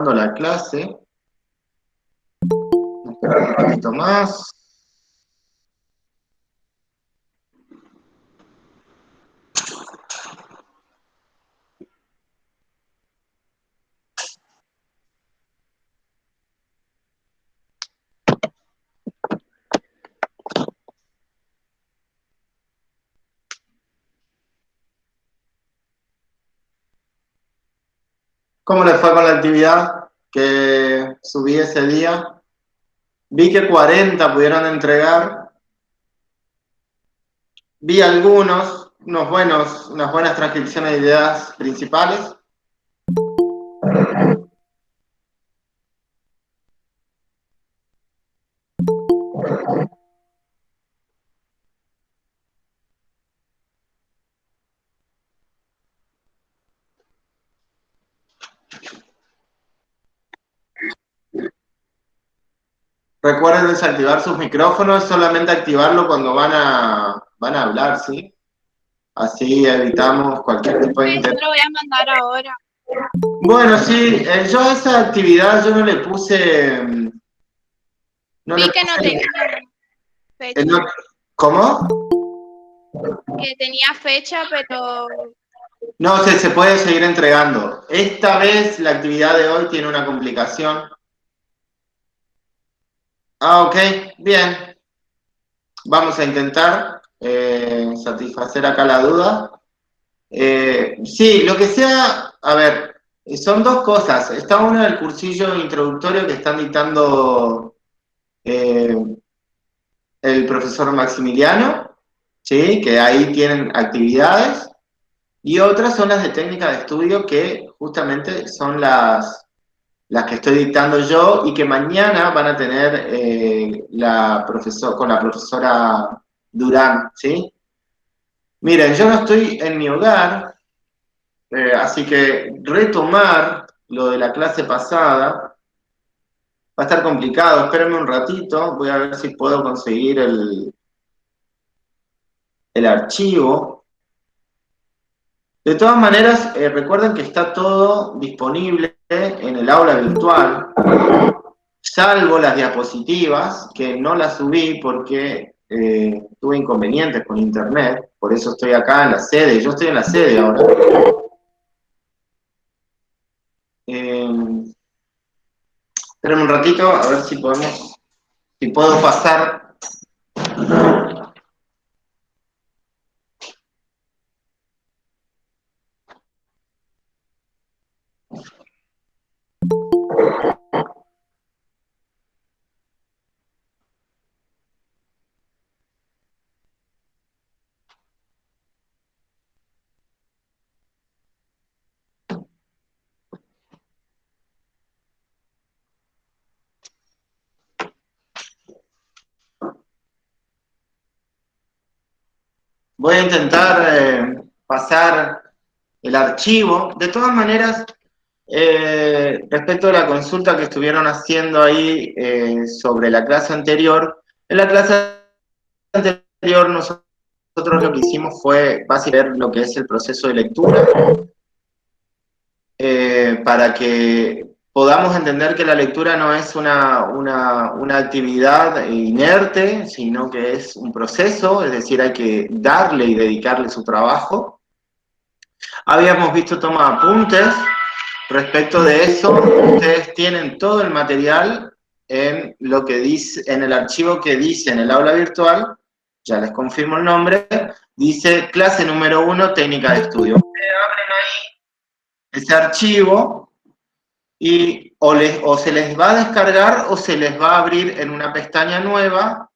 La clase. Esperar un ratito más. ¿Cómo les fue con la actividad que subí ese día? Vi que 40 pudieron entregar. Vi unas buenas transcripciones de ideas principales. Recuerden desactivar sus micrófonos, solamente activarlo cuando van a hablar, ¿sí? Así evitamos cualquier tipo de Yo lo voy a mandar ahora. Bueno, sí, yo a esa actividad yo no le puse... Vi que no tenía fecha. ¿Cómo? Que tenía fecha, pero No, se puede seguir entregando. Esta vez la actividad de hoy tiene una complicación. Ah, ok, bien. Vamos a intentar satisfacer acá la duda. Sí, lo que sea, a ver, son dos cosas. Está uno del cursillo introductorio que están dictando eh, el profesor Maximiliano, ¿sí? Que ahí tienen actividades. Y otras son las de técnica de estudio que justamente son las que estoy dictando yo y que mañana van a tener con la profesora Durán, ¿sí? Miren, yo no estoy en mi hogar, así que retomar lo de la clase pasada va a estar complicado. Espérenme un ratito, voy a ver si puedo conseguir el archivo. De todas maneras, recuerden que está todo disponible en el aula virtual, salvo las diapositivas, que no las subí porque tuve inconvenientes con internet, por eso estoy acá en la sede, yo estoy en la sede ahora. Espérenme un ratito, a ver si puedo pasar. Voy a intentar pasar el archivo. De todas maneras, respecto a la consulta que estuvieron haciendo ahí sobre la clase anterior, en la clase anterior nosotros lo que hicimos fue básicamente ver lo que es el proceso de lectura para que podamos entender que la lectura no es una actividad inerte, sino que es un proceso, es decir, hay que darle y dedicarle su trabajo. Habíamos visto toma de apuntes. Respecto de eso, ustedes tienen todo el material en lo que dice, en el archivo que dice en el aula virtual, ya les confirmo el nombre, dice clase número 1, técnica de estudio. Ustedes abren ahí ese archivo y o se les va a descargar o se les va a abrir en una pestaña nueva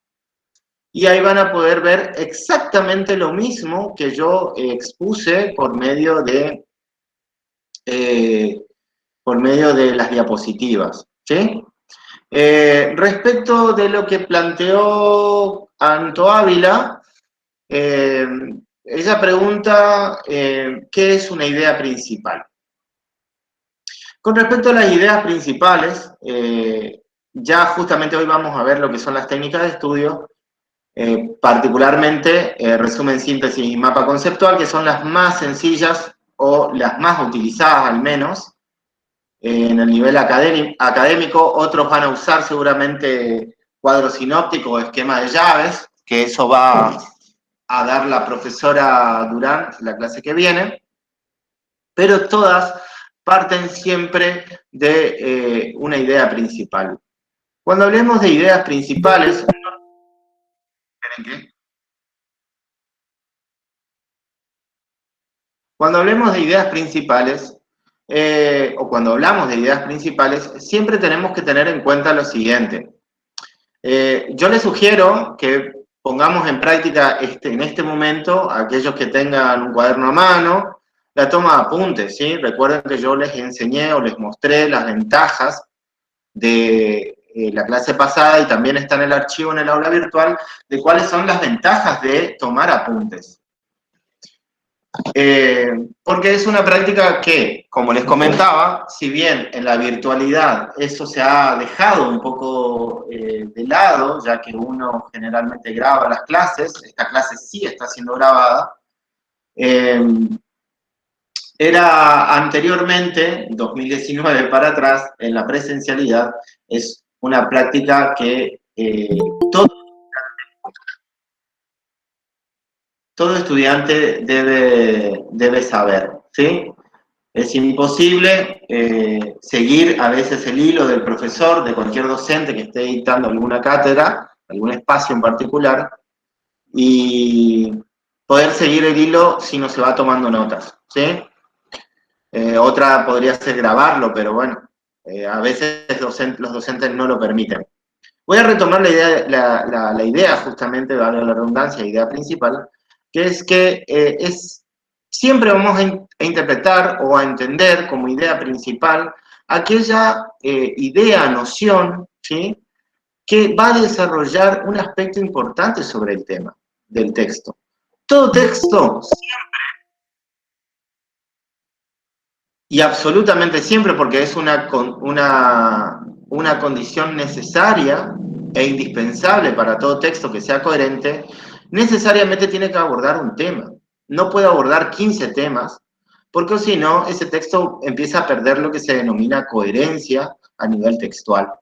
y ahí van a poder ver exactamente lo mismo que yo expuse por medio de las diapositivas, ¿sí? Respecto de lo que planteó Anto Ávila, ella pregunta ¿qué es una idea principal? Con respecto a las ideas principales, ya justamente hoy vamos a ver lo que son las técnicas de estudio, particularmente resumen, síntesis y mapa conceptual, que son las más sencillas o las más utilizadas al menos, en el nivel académico, otros van a usar seguramente cuadro sinóptico o esquema de llaves, que eso va a dar la profesora Durán la clase que viene, pero todas parten siempre de una idea principal. Cuando hablemos de ideas principales, cuando hablemos de ideas principales, o cuando hablamos de ideas principales, siempre tenemos que tener en cuenta lo siguiente. Yo les sugiero que pongamos en práctica en este momento, aquellos que tengan un cuaderno a mano, la toma de apuntes, ¿sí? Recuerden que yo les enseñé o les mostré las ventajas de la clase pasada y también está en el archivo en el aula virtual, de cuáles son las ventajas de tomar apuntes. Porque es una práctica que, como les comentaba, si bien en la virtualidad eso se ha dejado un poco de lado, ya que uno generalmente graba las clases, esta clase sí está siendo grabada, era anteriormente, 2019 para atrás, en la presencialidad, es una práctica que todo estudiante debe saber, ¿sí? Es imposible seguir a veces el hilo del profesor, de cualquier docente que esté dictando alguna cátedra, algún espacio en particular, y poder seguir el hilo si no se va tomando notas, ¿sí? Otra podría ser grabarlo, pero bueno, a veces los docentes no lo permiten. Voy a retomar la idea justamente, valga la redundancia, idea principal, que es que siempre vamos a interpretar o a entender como idea principal aquella idea, noción, ¿sí? Que va a desarrollar un aspecto importante sobre el tema del texto. Todo texto, y absolutamente siempre, porque es una condición necesaria e indispensable para todo texto que sea coherente, necesariamente tiene que abordar un tema. No puede abordar 15 temas, porque si no, ese texto empieza a perder lo que se denomina coherencia a nivel textual.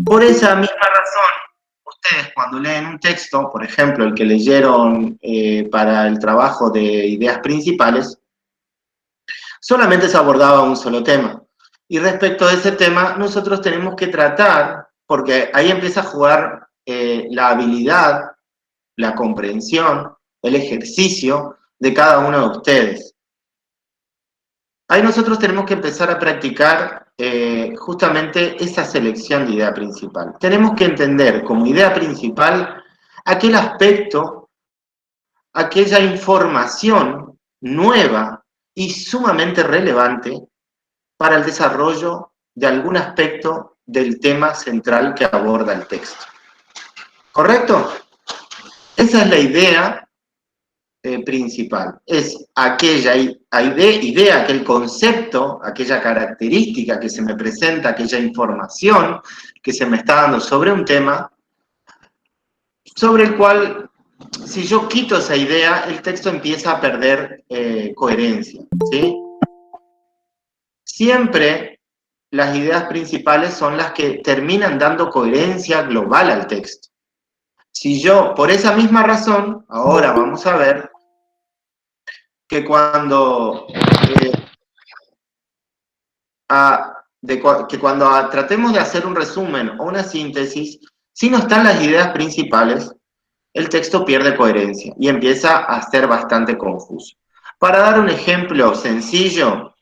Por esa misma razón, ustedes cuando leen un texto, por ejemplo, el que leyeron para el trabajo de ideas principales, solamente se abordaba un solo tema. Y respecto a ese tema, nosotros tenemos que tratar, porque ahí empieza a jugar la habilidad, la comprensión, el ejercicio de cada uno de ustedes. Ahí nosotros tenemos que empezar a practicar justamente esa selección de idea principal. Tenemos que entender como idea principal aquel aspecto, aquella información nueva y sumamente relevante para el desarrollo de algún aspecto del tema central que aborda el texto. ¿Correcto? Esa es la idea principal. Es aquella idea, aquel concepto, aquella característica que se me presenta, aquella información que se me está dando sobre un tema, sobre el cual, si yo quito esa idea, el texto empieza a perder coherencia, ¿sí? Siempre las ideas principales son las que terminan dando coherencia global al texto. Si yo, por esa misma razón, ahora vamos a ver que cuando, tratemos de hacer un resumen o una síntesis, si no están las ideas principales, el texto pierde coherencia y empieza a ser bastante confuso. Para dar un ejemplo sencillo,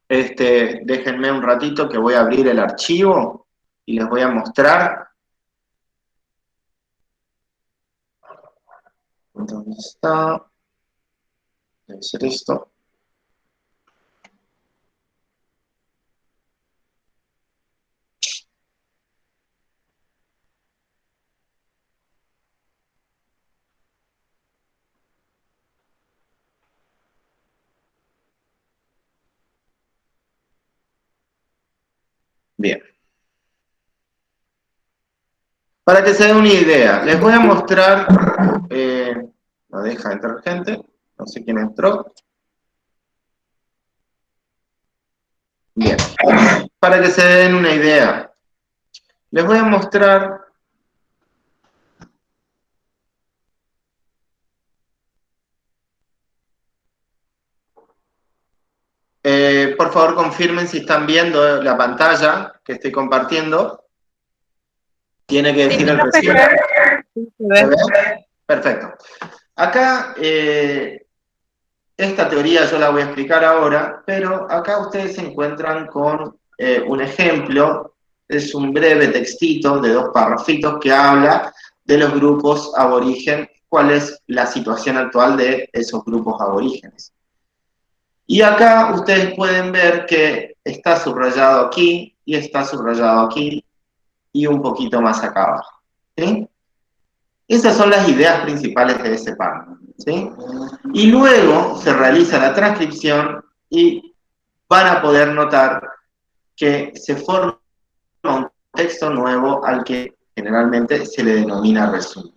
déjenme un ratito que voy a abrir el archivo y les voy a mostrar. ¿Dónde está? Debe ser esto. Bien. Para que se den una idea, les voy a mostrar, no deja entrar gente, no sé quién entró. Bien, para que se den una idea, les voy a mostrar por favor confirmen si están viendo la pantalla que estoy compartiendo. Tiene que decir el recibo. ¿Se ve? Perfecto. Acá, esta teoría yo la voy a explicar ahora, pero acá ustedes se encuentran con un ejemplo, es un breve textito de 2 párrafitos que habla de los grupos aborigen, cuál es la situación actual de esos grupos aborígenes. Y acá ustedes pueden ver que está subrayado aquí y está subrayado aquí y un poquito más acá abajo. ¿Sí? Esas son las ideas principales de ese párrafo, ¿sí? Y luego se realiza la transcripción y van a poder notar que se forma un texto nuevo al que generalmente se le denomina resumen.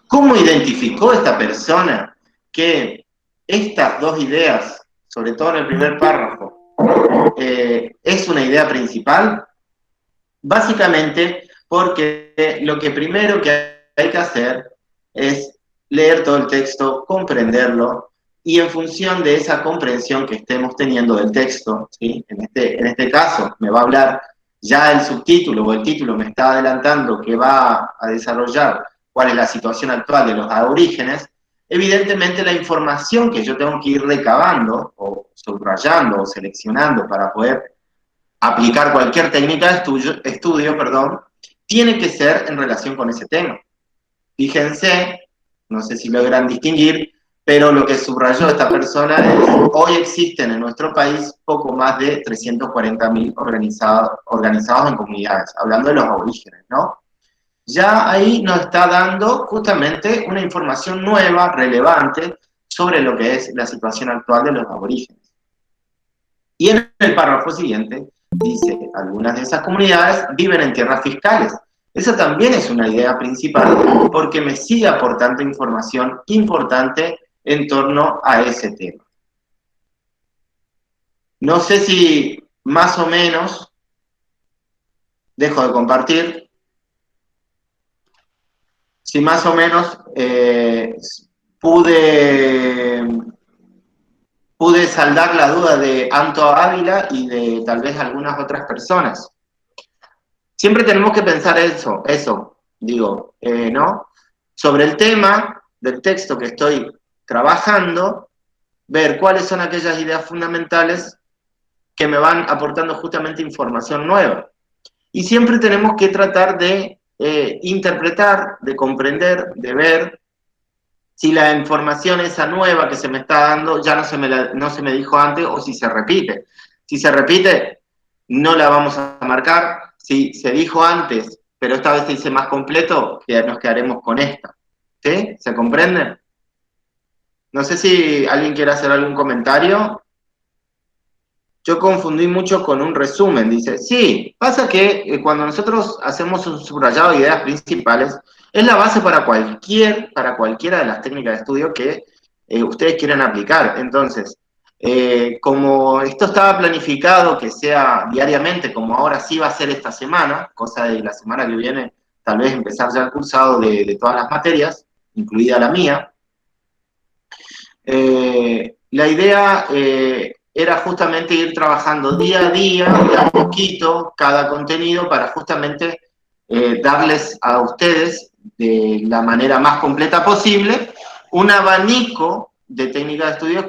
¿Cómo identificó esta persona que estas 2 ideas, sobre todo en el primer párrafo, es una idea principal? Básicamente porque lo que primero que hay que hacer es leer todo el texto, comprenderlo, y en función de esa comprensión que estemos teniendo del texto, ¿sí? En este caso me va a hablar ya el subtítulo o el título me está adelantando que va a desarrollar cuál es la situación actual de los aborígenes, evidentemente la información que yo tengo que ir recabando o subrayando o seleccionando para poder aplicar cualquier técnica de estudio, tiene que ser en relación con ese tema. Fíjense, no sé si logran distinguir, pero lo que subrayó esta persona es: hoy existen en nuestro país poco más de 340.000 organizados en comunidades, hablando de los aborígenes, ¿no? Ya ahí nos está dando justamente una información nueva, relevante, sobre lo que es la situación actual de los aborígenes. Y en el párrafo siguiente dice: algunas de esas comunidades viven en tierras fiscales. Esa también es una idea principal porque me sigue aportando información importante en torno a ese tema. No sé si más o menos, dejo de compartir, si más o menos pude saldar la duda de Anto Ávila y de tal vez algunas otras personas. Siempre tenemos que pensar eso, digo, ¿no? Sobre el tema del texto que estoy trabajando, ver cuáles son aquellas ideas fundamentales que me van aportando justamente información nueva. Y siempre tenemos que tratar de interpretar, de comprender, de ver si la información esa nueva que se me está dando ya no se me dijo antes o si se repite. Si se repite, no la vamos a marcar. Si se dijo antes, pero esta vez se dice más completo, nos quedaremos con esta. ¿Sí? ¿Se comprende? No sé si alguien quiere hacer algún comentario. Yo confundí mucho con un resumen, dice. Sí, pasa que cuando nosotros hacemos un subrayado de ideas principales, es la base para cualquiera de las técnicas de estudio que ustedes quieran aplicar. Entonces, como esto estaba planificado que sea diariamente, como ahora sí va a ser esta semana, cosa de la semana que viene, tal vez empezar ya el cursado de todas las materias, incluida la mía, la idea era justamente ir trabajando día a día, de a poquito, cada contenido para justamente darles a ustedes de la manera más completa posible un abanico de técnicas de estudio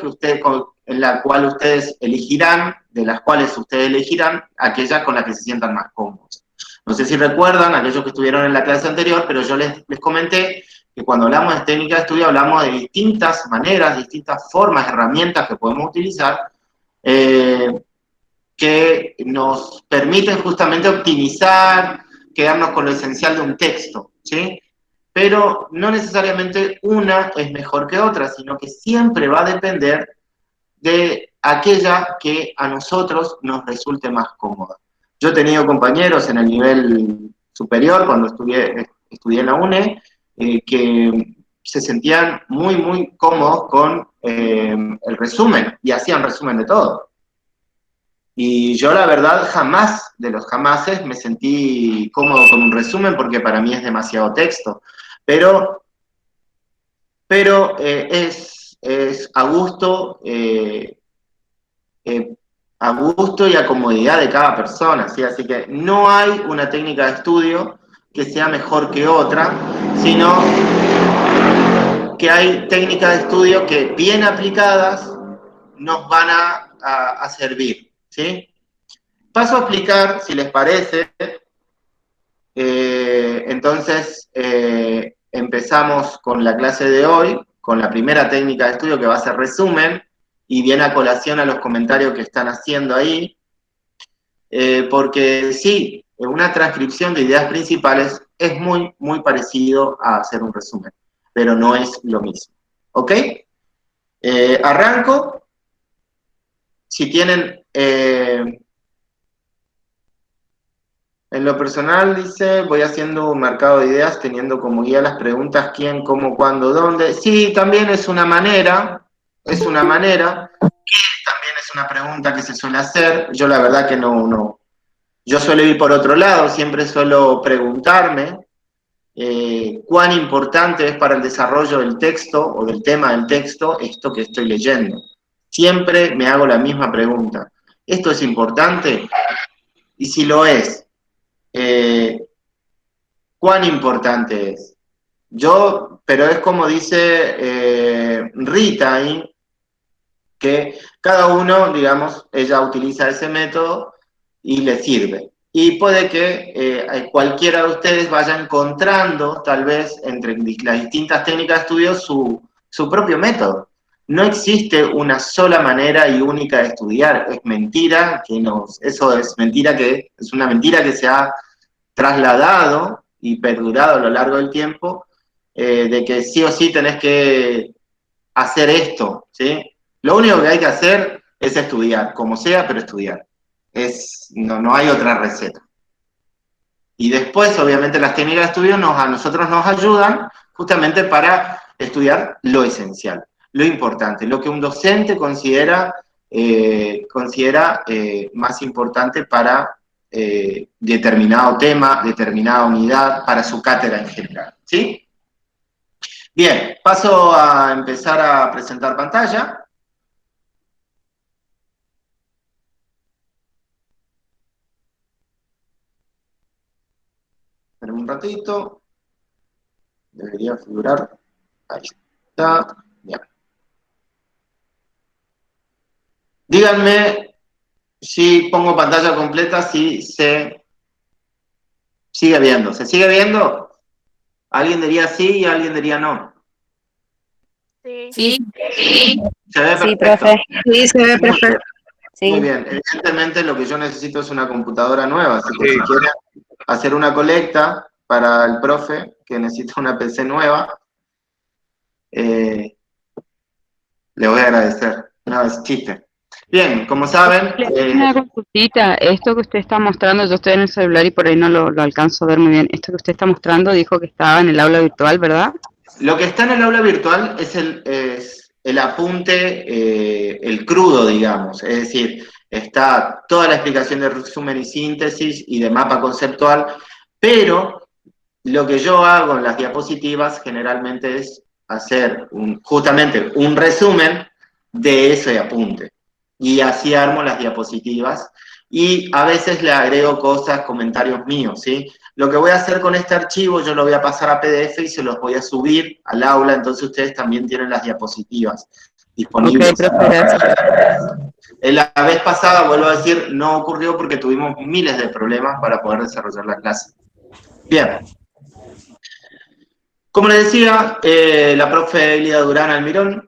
en la cual ustedes elegirán, de las cuales ustedes elegirán aquellas con las que se sientan más cómodos. No sé si recuerdan, aquellos que estuvieron en la clase anterior, pero yo les comenté que cuando hablamos de técnica de estudio hablamos de distintas maneras, distintas formas, herramientas que podemos utilizar que nos permiten justamente optimizar, quedarnos con lo esencial de un texto, ¿sí? Pero no necesariamente una es mejor que otra, sino que siempre va a depender de aquella que a nosotros nos resulte más cómoda. Yo he tenido compañeros en el nivel superior, cuando estudié en la UNE, que se sentían muy, muy cómodos con el resumen y hacían resumen de todo. Y yo la verdad jamás, de los jamases, me sentí cómodo con un resumen porque para mí es demasiado texto. Pero, es a gusto y a comodidad de cada persona, ¿sí? Así que no hay una técnica de estudio que sea mejor que otra, sino que hay técnicas de estudio que bien aplicadas nos van a servir, ¿sí? Paso a explicar, si les parece, entonces empezamos con la clase de hoy, con la primera técnica de estudio que va a ser resumen, y viene a colación a los comentarios que están haciendo ahí, porque sí, una transcripción de ideas principales es muy, muy parecido a hacer un resumen, pero no es lo mismo. ¿Ok? Arranco. Si tienen, en lo personal, dice, voy haciendo un mercado de ideas teniendo como guía las preguntas quién, cómo, cuándo, dónde. Sí, también es una manera, también es una pregunta que se suele hacer. Yo la verdad que no. Yo suelo ir por otro lado, siempre suelo preguntarme cuán importante es para el desarrollo del texto o del tema del texto esto que estoy leyendo. Siempre me hago la misma pregunta. ¿Esto es importante? Y si lo es, ¿cuán importante es? Pero es como dice Rita ahí, que cada uno, digamos, ella utiliza ese método y le sirve. Y puede que cualquiera de ustedes vaya encontrando, tal vez, entre las distintas técnicas de estudio, su propio método. No existe una sola manera y única de estudiar. Es mentira eso es mentira es una mentira que se ha trasladado y perdurado a lo largo del tiempo, de que sí o sí tenés que hacer esto, ¿sí? Lo único que hay que hacer es estudiar, como sea, pero estudiar. No hay otra receta. Y después, obviamente, las técnicas de estudio a nosotros nos ayudan justamente para estudiar lo esencial, lo importante, lo que un docente considera más importante para determinado tema, determinada unidad, para su cátedra en general. ¿Sí? Bien, paso a empezar a presentar pantalla. Esperen un ratito. Debería figurar. Ahí está. Bien. Díganme si pongo pantalla completa, si se sigue viendo. ¿Se sigue viendo? Alguien diría sí y alguien diría no. Sí. Sí, Se ve sí, perfecto. profe. Sí, se ve perfecto. Muy Sí. bien. Evidentemente lo que yo necesito es una computadora nueva, así que si quieren hacer una colecta para el profe, que necesita una PC nueva, le voy a agradecer. No, es chiste. Bien, como saben... Una consultita, esto que usted está mostrando, yo estoy en el celular y por ahí no lo alcanzo a ver muy bien. Esto que usted está mostrando dijo que estaba en el aula virtual, ¿verdad? Lo que está en el aula virtual es el apunte, el crudo, digamos. Es decir, está toda la explicación de resumen y síntesis y de mapa conceptual, pero lo que yo hago en las diapositivas generalmente es hacer justamente un resumen de ese apunte. Y así armo las diapositivas y a veces le agrego cosas, comentarios míos, ¿sí? Lo que voy a hacer con este archivo, yo lo voy a pasar a PDF y se los voy a subir al aula, entonces ustedes también tienen las diapositivas disponibles. Ok, profe, gracias. La vez pasada, vuelvo a decir, no ocurrió porque tuvimos miles de problemas para poder desarrollar la clase. Bien. Como les decía, la profe Elida Durán Almirón,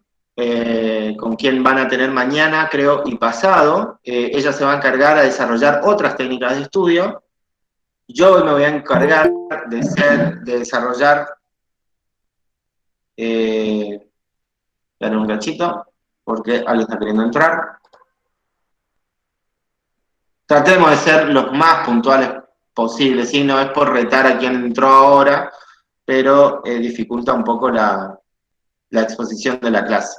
con quien van a tener mañana, creo, y pasado, ella se va a encargar a desarrollar otras técnicas de estudio. Yo hoy me voy a encargar de desarrollar, dale un cachito, porque alguien está queriendo entrar. Tratemos de ser los más puntuales posibles, ¿sí? No es por retar a quien entró ahora, pero dificulta un poco la exposición de la clase.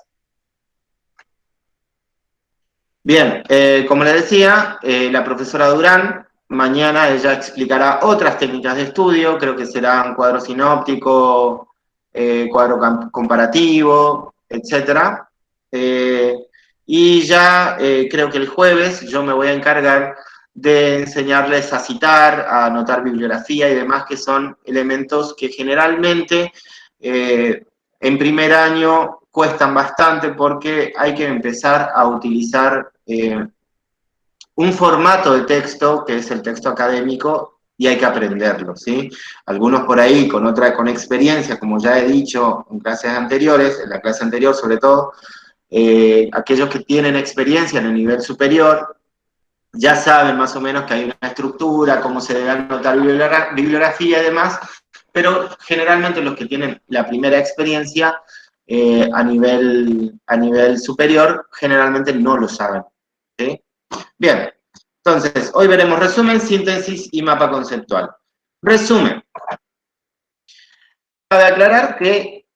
Bien, como le decía, la profesora Durán, mañana ella explicará otras técnicas de estudio, creo que serán cuadro sinóptico, cuadro comparativo, etcétera. Y ya creo que el jueves yo me voy a encargar de enseñarles a citar, a anotar bibliografía y demás, que son elementos que generalmente en primer año cuestan bastante porque hay que empezar a utilizar un formato de texto que es el texto académico y hay que aprenderlo, ¿sí? Algunos por ahí con experiencia, como ya he dicho en clases anteriores, en la clase anterior sobre todo, aquellos que tienen experiencia en el nivel superior ya saben más o menos que hay una estructura, cómo se debe anotar bibliografía y demás, pero generalmente los que tienen la primera experiencia a nivel superior generalmente no lo saben, ¿sí? Bien, entonces, hoy veremos resumen, síntesis y mapa conceptual. Resumen. Cabe aclarar que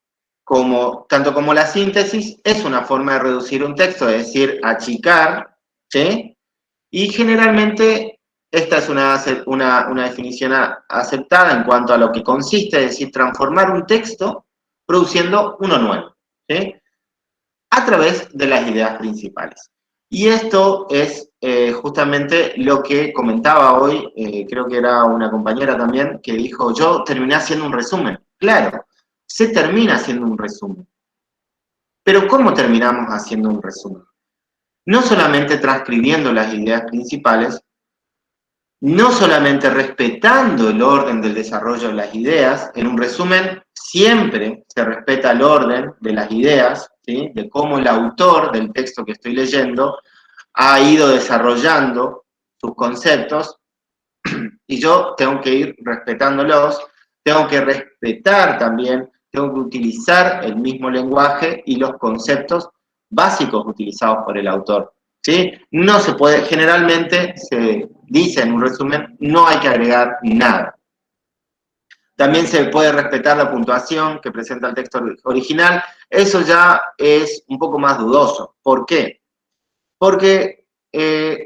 tanto como la síntesis es una forma de reducir un texto, es decir, achicar, ¿sí? Y generalmente esta es una definición aceptada en cuanto a lo que consiste, es decir, transformar un texto produciendo uno nuevo, ¿sí? A través de las ideas principales. Y esto es justamente lo que comentaba hoy, creo que era una compañera también, que dijo, yo terminé haciendo un resumen. Claro, se termina haciendo un resumen. Pero ¿cómo terminamos haciendo un resumen? No solamente transcribiendo las ideas principales, no solamente respetando el orden del desarrollo de las ideas, en un resumen siempre se respeta el orden de las ideas, ¿sí? De cómo el autor del texto que estoy leyendo ha ido desarrollando sus conceptos y yo tengo que ir respetándolos, tengo que respetar también, tengo que utilizar el mismo lenguaje y los conceptos básicos utilizados por el autor. ¿Sí? No se puede, generalmente se dice en un resumen, no hay que agregar nada. También se puede respetar la puntuación que presenta el texto original. Eso ya es un poco más dudoso. ¿Por qué? Porque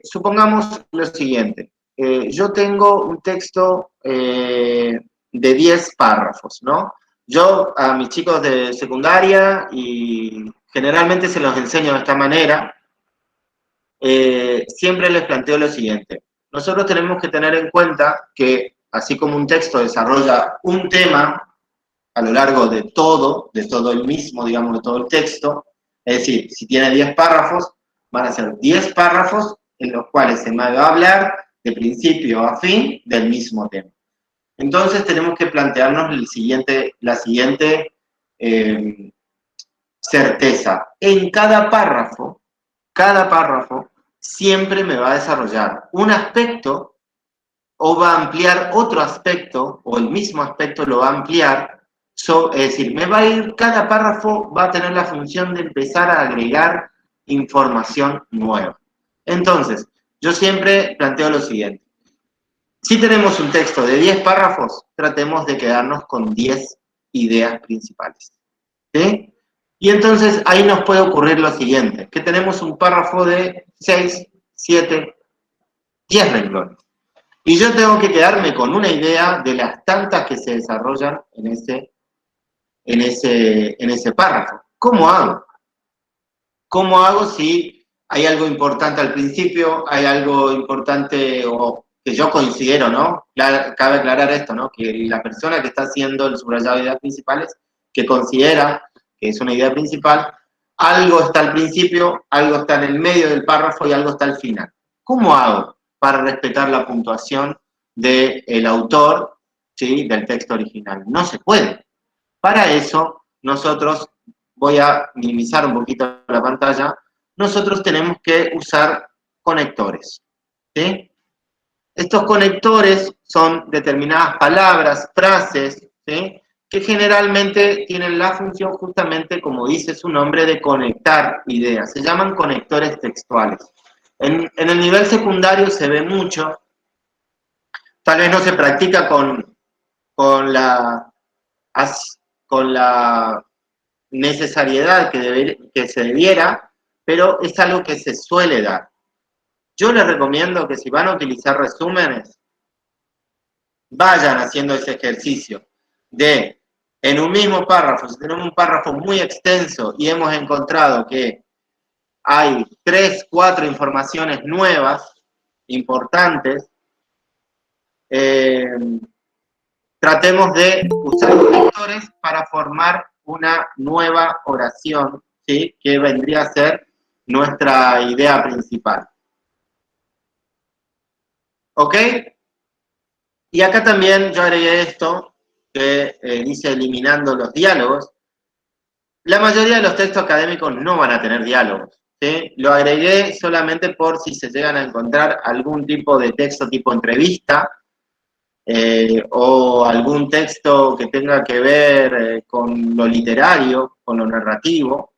supongamos lo siguiente. Yo tengo un texto de 10 párrafos, ¿no? Yo a mis chicos de secundaria y generalmente se los enseño de esta manera, siempre les planteo lo siguiente. Nosotros tenemos que tener en cuenta que así como un texto desarrolla un tema a lo largo de todo el mismo, digamos, de todo el texto, es decir, si tiene 10 párrafos, van a ser 10 párrafos en los cuales se me va a hablar de principio a fin del mismo tema. Entonces tenemos que plantearnos la siguiente certeza. En cada párrafo siempre me va a desarrollar un aspecto o va a ampliar otro aspecto o el mismo aspecto lo va a ampliar. Es decir, cada párrafo va a tener la función de empezar a agregar información nueva. Entonces, yo siempre planteo lo siguiente. Si tenemos un texto de 10 párrafos, tratemos de quedarnos con 10 ideas principales. ¿Sí? Y entonces ahí nos puede ocurrir lo siguiente, que tenemos un párrafo de 6, 7, 10 renglones. Y yo tengo que quedarme con una idea de las tantas que se desarrollan en ese párrafo. ¿Cómo hago? ¿Cómo hago si hay algo importante al principio, hay algo importante o que yo considero, ¿no? Cabe aclarar esto, ¿no? Que la persona que está haciendo el subrayado de ideas principales, que considera que es una idea principal, algo está al principio, algo está en el medio del párrafo y algo está al final. ¿Cómo hago para respetar la puntuación del autor, ¿sí? Del texto original? No se puede. Para eso, nosotros, voy a minimizar un poquito la pantalla, nosotros tenemos que usar conectores, ¿sí? Estos conectores son determinadas palabras, frases, ¿sí? Que generalmente tienen la función justamente, como dice su nombre, de conectar ideas. Se llaman conectores textuales. En el nivel secundario se ve mucho, tal vez no se practica con la necesariedad que se debiera, pero es algo que se suele dar. Yo les recomiendo que si van a utilizar resúmenes, vayan haciendo ese ejercicio de, en un mismo párrafo, si tenemos un párrafo muy extenso y hemos encontrado que hay 3, 4 informaciones nuevas, importantes, tratemos de usar conectores para formar una nueva oración, ¿sí? Que vendría a ser nuestra idea principal. ¿Ok? Y acá también yo agregué esto, que dice eliminando los diálogos. La mayoría de los textos académicos no van a tener diálogos, ¿sí? Lo agregué solamente por si se llegan a encontrar algún tipo de texto tipo entrevista, o algún texto que tenga que ver con lo literario, con lo narrativo,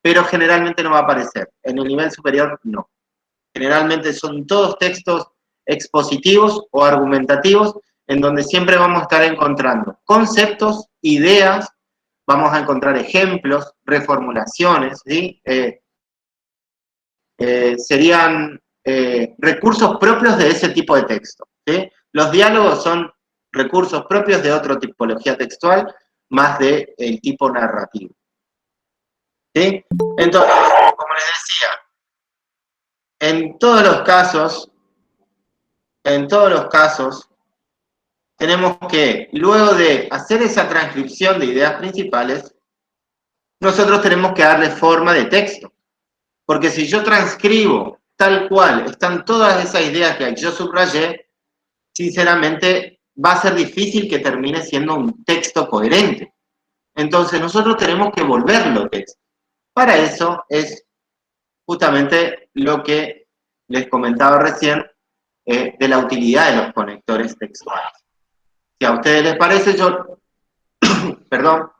pero generalmente no va a aparecer. En el nivel superior, no. Generalmente son todos textos expositivos o argumentativos en donde siempre vamos a estar encontrando conceptos, ideas, vamos a encontrar ejemplos, reformulaciones, ¿sí? Serían recursos propios de ese tipo de texto, ¿sí? Los diálogos son recursos propios de otra tipología textual, más del tipo narrativo, ¿sí? Entonces, como les decía, en todos los casos, tenemos que, luego de hacer esa transcripción de ideas principales, nosotros tenemos que darle forma de texto. Porque si yo transcribo tal cual, están todas esas ideas que yo subrayé, sinceramente va a ser difícil que termine siendo un texto coherente. Entonces nosotros tenemos que volverlo texto. Para eso es justamente lo que les comentaba recién de la utilidad de los conectores textuales. Si a ustedes les parece, perdón,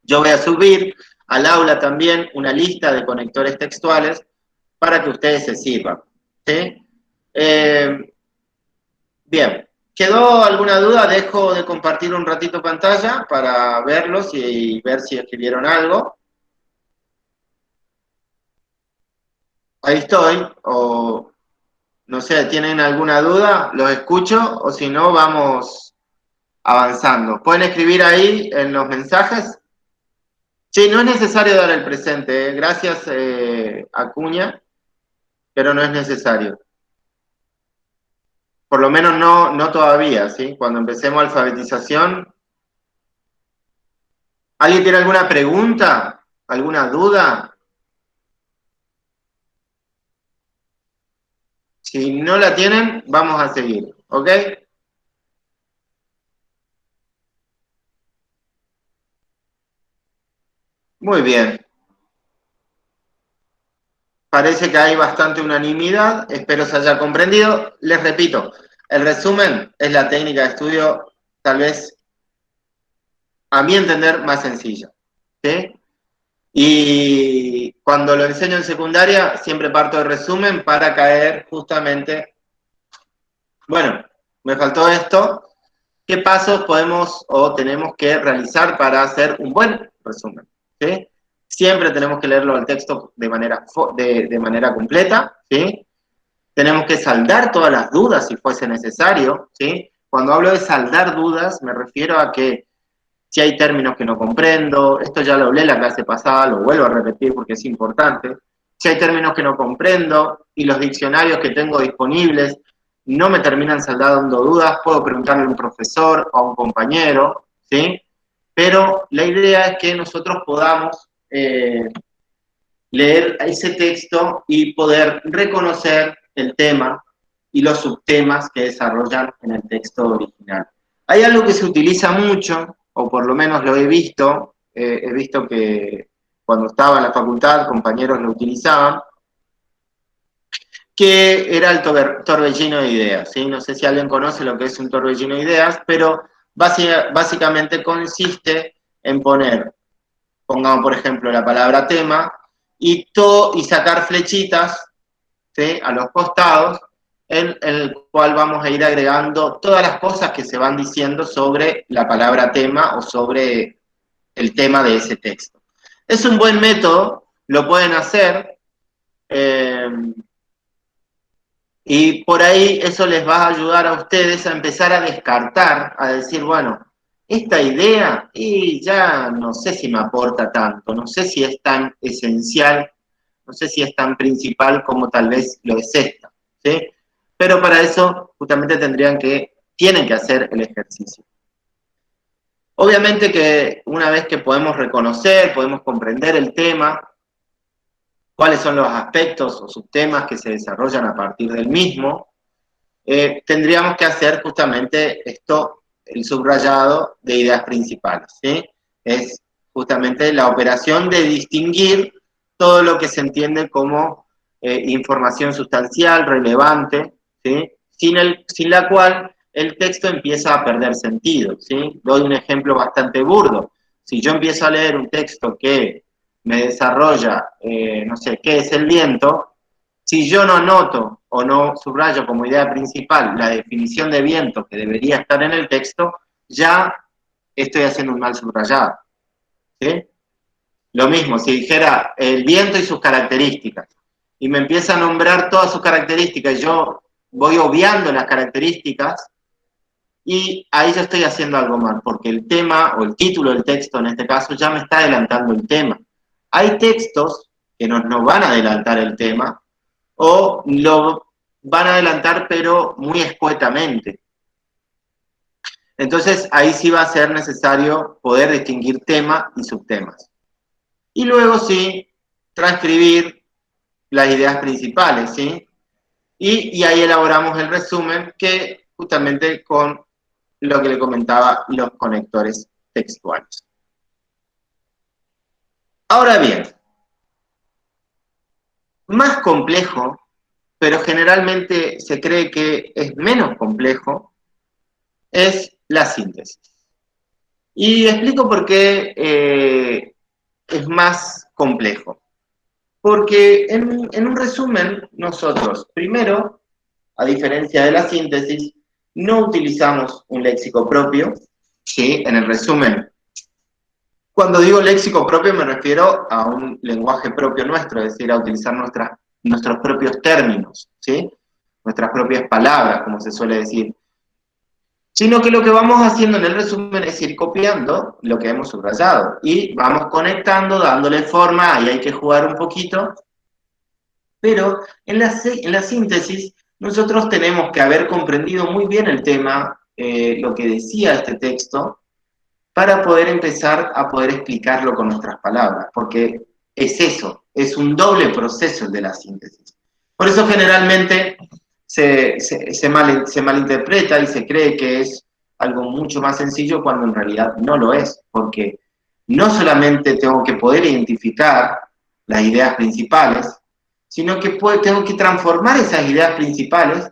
yo voy a subir al aula también una lista de conectores textuales para que ustedes se sirvan, ¿sí? Bien, ¿quedó alguna duda? Dejo de compartir un ratito pantalla para verlos y ver si escribieron algo. Ahí estoy, o no sé, ¿tienen alguna duda? Los escucho, o si no, vamos avanzando. ¿Pueden escribir ahí en los mensajes? Sí, no es necesario dar el presente, ¿eh? Gracias, Acuña, pero no es necesario. Por lo menos no todavía, ¿sí? Cuando empecemos alfabetización. ¿Alguien tiene alguna pregunta? ¿Alguna duda? Si no la tienen, vamos a seguir, ¿ok? Muy bien. Parece que hay bastante unanimidad, espero se haya comprendido. Les repito, el resumen es la técnica de estudio, tal vez, a mi entender, más sencilla, ¿sí? Y cuando lo enseño en secundaria, siempre parto de resumen para caer justamente, bueno, me faltó esto, ¿qué pasos podemos o tenemos que realizar para hacer un buen resumen? ¿Sí? Siempre tenemos que leerlo al texto de manera completa, ¿sí? Tenemos que saldar todas las dudas si fuese necesario, ¿sí? Cuando hablo de saldar dudas, me refiero a que si hay términos que no comprendo, esto ya lo hablé en la clase pasada, lo vuelvo a repetir porque es importante, si hay términos que no comprendo y los diccionarios que tengo disponibles no me terminan saldando dudas, puedo preguntarle a un profesor o a un compañero, ¿sí? Pero la idea es que nosotros podamos leer ese texto y poder reconocer el tema y los subtemas que desarrollan en el texto original. Hay algo que se utiliza mucho, o por lo menos lo he visto que cuando estaba en la facultad compañeros lo utilizaban, que era el torbellino de ideas, ¿sí? No sé si alguien conoce lo que es un torbellino de ideas, pero básicamente consiste en pongamos por ejemplo la palabra tema, y sacar flechitas, ¿sí? A los costados, en el cual vamos a ir agregando todas las cosas que se van diciendo sobre la palabra tema o sobre el tema de ese texto. Es un buen método, lo pueden hacer. Y por ahí eso les va a ayudar a ustedes a empezar a descartar, a decir, bueno, esta idea y ya no sé si me aporta tanto, no sé si es tan esencial, no sé si es tan principal como tal vez lo es esta, ¿sí? Pero para eso justamente tienen que hacer el ejercicio. Obviamente que una vez que podemos reconocer, podemos comprender el tema, cuáles son los aspectos o subtemas que se desarrollan a partir del mismo, tendríamos que hacer justamente esto, el subrayado de ideas principales, ¿sí? Es justamente la operación de distinguir todo lo que se entiende como información sustancial, relevante, ¿sí? Sin la cual el texto empieza a perder sentido, ¿sí? Doy un ejemplo bastante burdo. Si yo empiezo a leer un texto que me desarrolla, no sé, ¿qué es el viento? Si yo no anoto o no subrayo como idea principal la definición de viento que debería estar en el texto, ya estoy haciendo un mal subrayado, ¿sí? Lo mismo, si dijera el viento y sus características, y me empieza a nombrar todas sus características, y yo voy obviando las características, y ahí yo estoy haciendo algo mal, porque el tema, o el título del texto en este caso, ya me está adelantando el tema. Hay textos que nos van a adelantar el tema, o lo van a adelantar pero muy escuetamente. Entonces ahí sí va a ser necesario poder distinguir tema y subtemas. Y luego sí, transcribir las ideas principales, ¿sí? Y ahí elaboramos el resumen que justamente con lo que le comentaba, los conectores textuales. Ahora bien, más complejo, pero generalmente se cree que es menos complejo, es la síntesis. Y explico por qué es más complejo. Porque en un resumen, nosotros, primero, a diferencia de la síntesis, no utilizamos un léxico propio, ¿sí? En el resumen. Cuando digo léxico propio me refiero a un lenguaje propio nuestro, es decir, a utilizar nuestros propios términos, ¿sí? Nuestras propias palabras, como se suele decir. Sino que lo que vamos haciendo en el resumen es ir copiando lo que hemos subrayado y vamos conectando, dándole forma, ahí hay que jugar un poquito, pero en la síntesis nosotros tenemos que haber comprendido muy bien el tema, lo que decía este texto, para poder empezar a poder explicarlo con nuestras palabras, porque es eso, es un doble proceso el de la síntesis. Por eso generalmente se malinterpreta y se cree que es algo mucho más sencillo cuando en realidad no lo es, porque no solamente tengo que poder identificar las ideas principales, sino que tengo que transformar esas ideas principales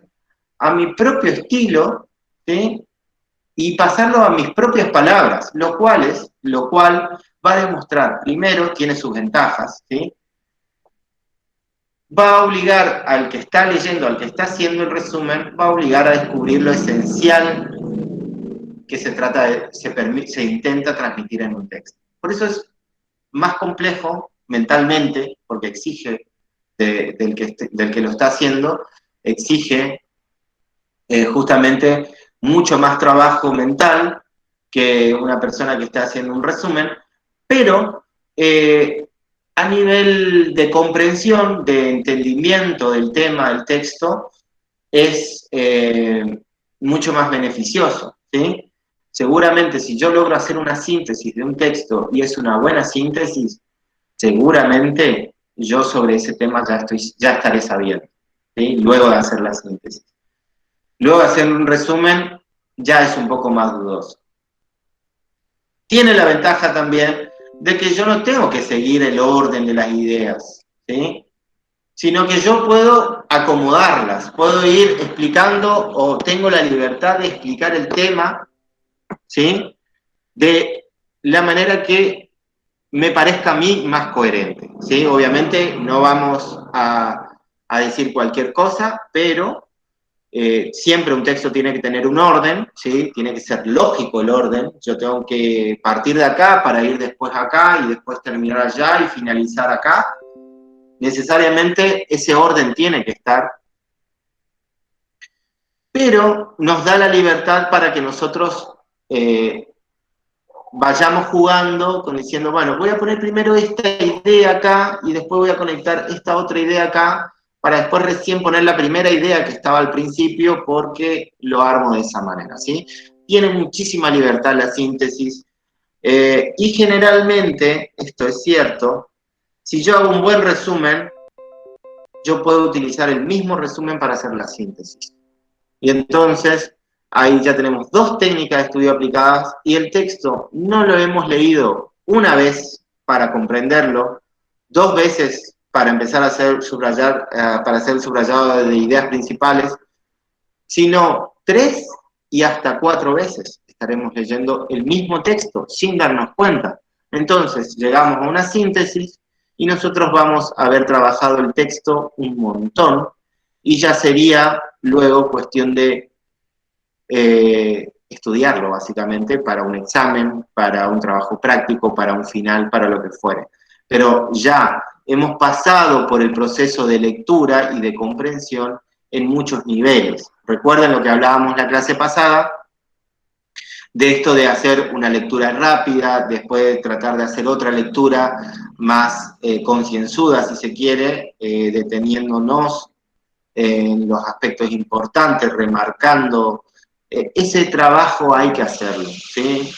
a mi propio estilo, ¿sí? Y pasarlo a mis propias palabras, lo cual va a demostrar, primero, tiene sus ventajas, ¿sí? Va a obligar al que está leyendo, al que está haciendo el resumen, va a obligar a descubrir lo esencial que se intenta transmitir en un texto. Por eso es más complejo mentalmente, porque exige del que lo está haciendo, exige justamente mucho más trabajo mental que una persona que está haciendo un resumen, pero a nivel de comprensión, de entendimiento del tema, del texto, es mucho más beneficioso, ¿sí? Seguramente si yo logro hacer una síntesis de un texto y es una buena síntesis, seguramente yo sobre ese tema ya estaré sabiendo, ¿sí? Luego de hacer la síntesis. Luego de hacer un resumen ya es un poco más dudoso. Tiene la ventaja también de que yo no tengo que seguir el orden de las ideas, ¿sí? Sino que yo puedo acomodarlas, puedo ir explicando o tengo la libertad de explicar el tema, ¿sí? De la manera que me parezca a mí más coherente, ¿sí? Obviamente no vamos a decir cualquier cosa, pero siempre un texto tiene que tener un orden, ¿sí? Tiene que ser lógico el orden. Yo tengo que partir de acá para ir después acá y después terminar allá y finalizar acá. Necesariamente ese orden tiene que estar. pero nos da la libertad para que nosotros vayamos jugando, con diciendo, bueno, voy a poner primero esta idea acá y después voy a conectar esta otra idea acá, para después recién poner la primera idea que estaba al principio porque lo armo de esa manera, ¿sí? Tiene muchísima libertad la síntesis y generalmente, esto es cierto, si yo hago un buen resumen, yo puedo utilizar el mismo resumen para hacer la síntesis. Y entonces, ahí ya tenemos dos técnicas de estudio aplicadas y el texto no lo hemos leído una vez para comprenderlo, dos veces para empezar a hacer subrayar, para hacer el subrayado de ideas principales, sino tres y hasta cuatro veces estaremos leyendo el mismo texto sin darnos cuenta. Entonces, llegamos a una síntesis y nosotros vamos a haber trabajado el texto un montón y ya sería luego cuestión de estudiarlo básicamente para un examen, para un trabajo práctico, para un final, para lo que fuere. Pero ya hemos pasado por el proceso de lectura y de comprensión en muchos niveles. Recuerden lo que hablábamos la clase pasada, de esto de hacer una lectura rápida, después de tratar de hacer otra lectura más concienzuda, si se quiere, deteniéndonos en los aspectos importantes, remarcando. Ese trabajo hay que hacerlo, ¿sí?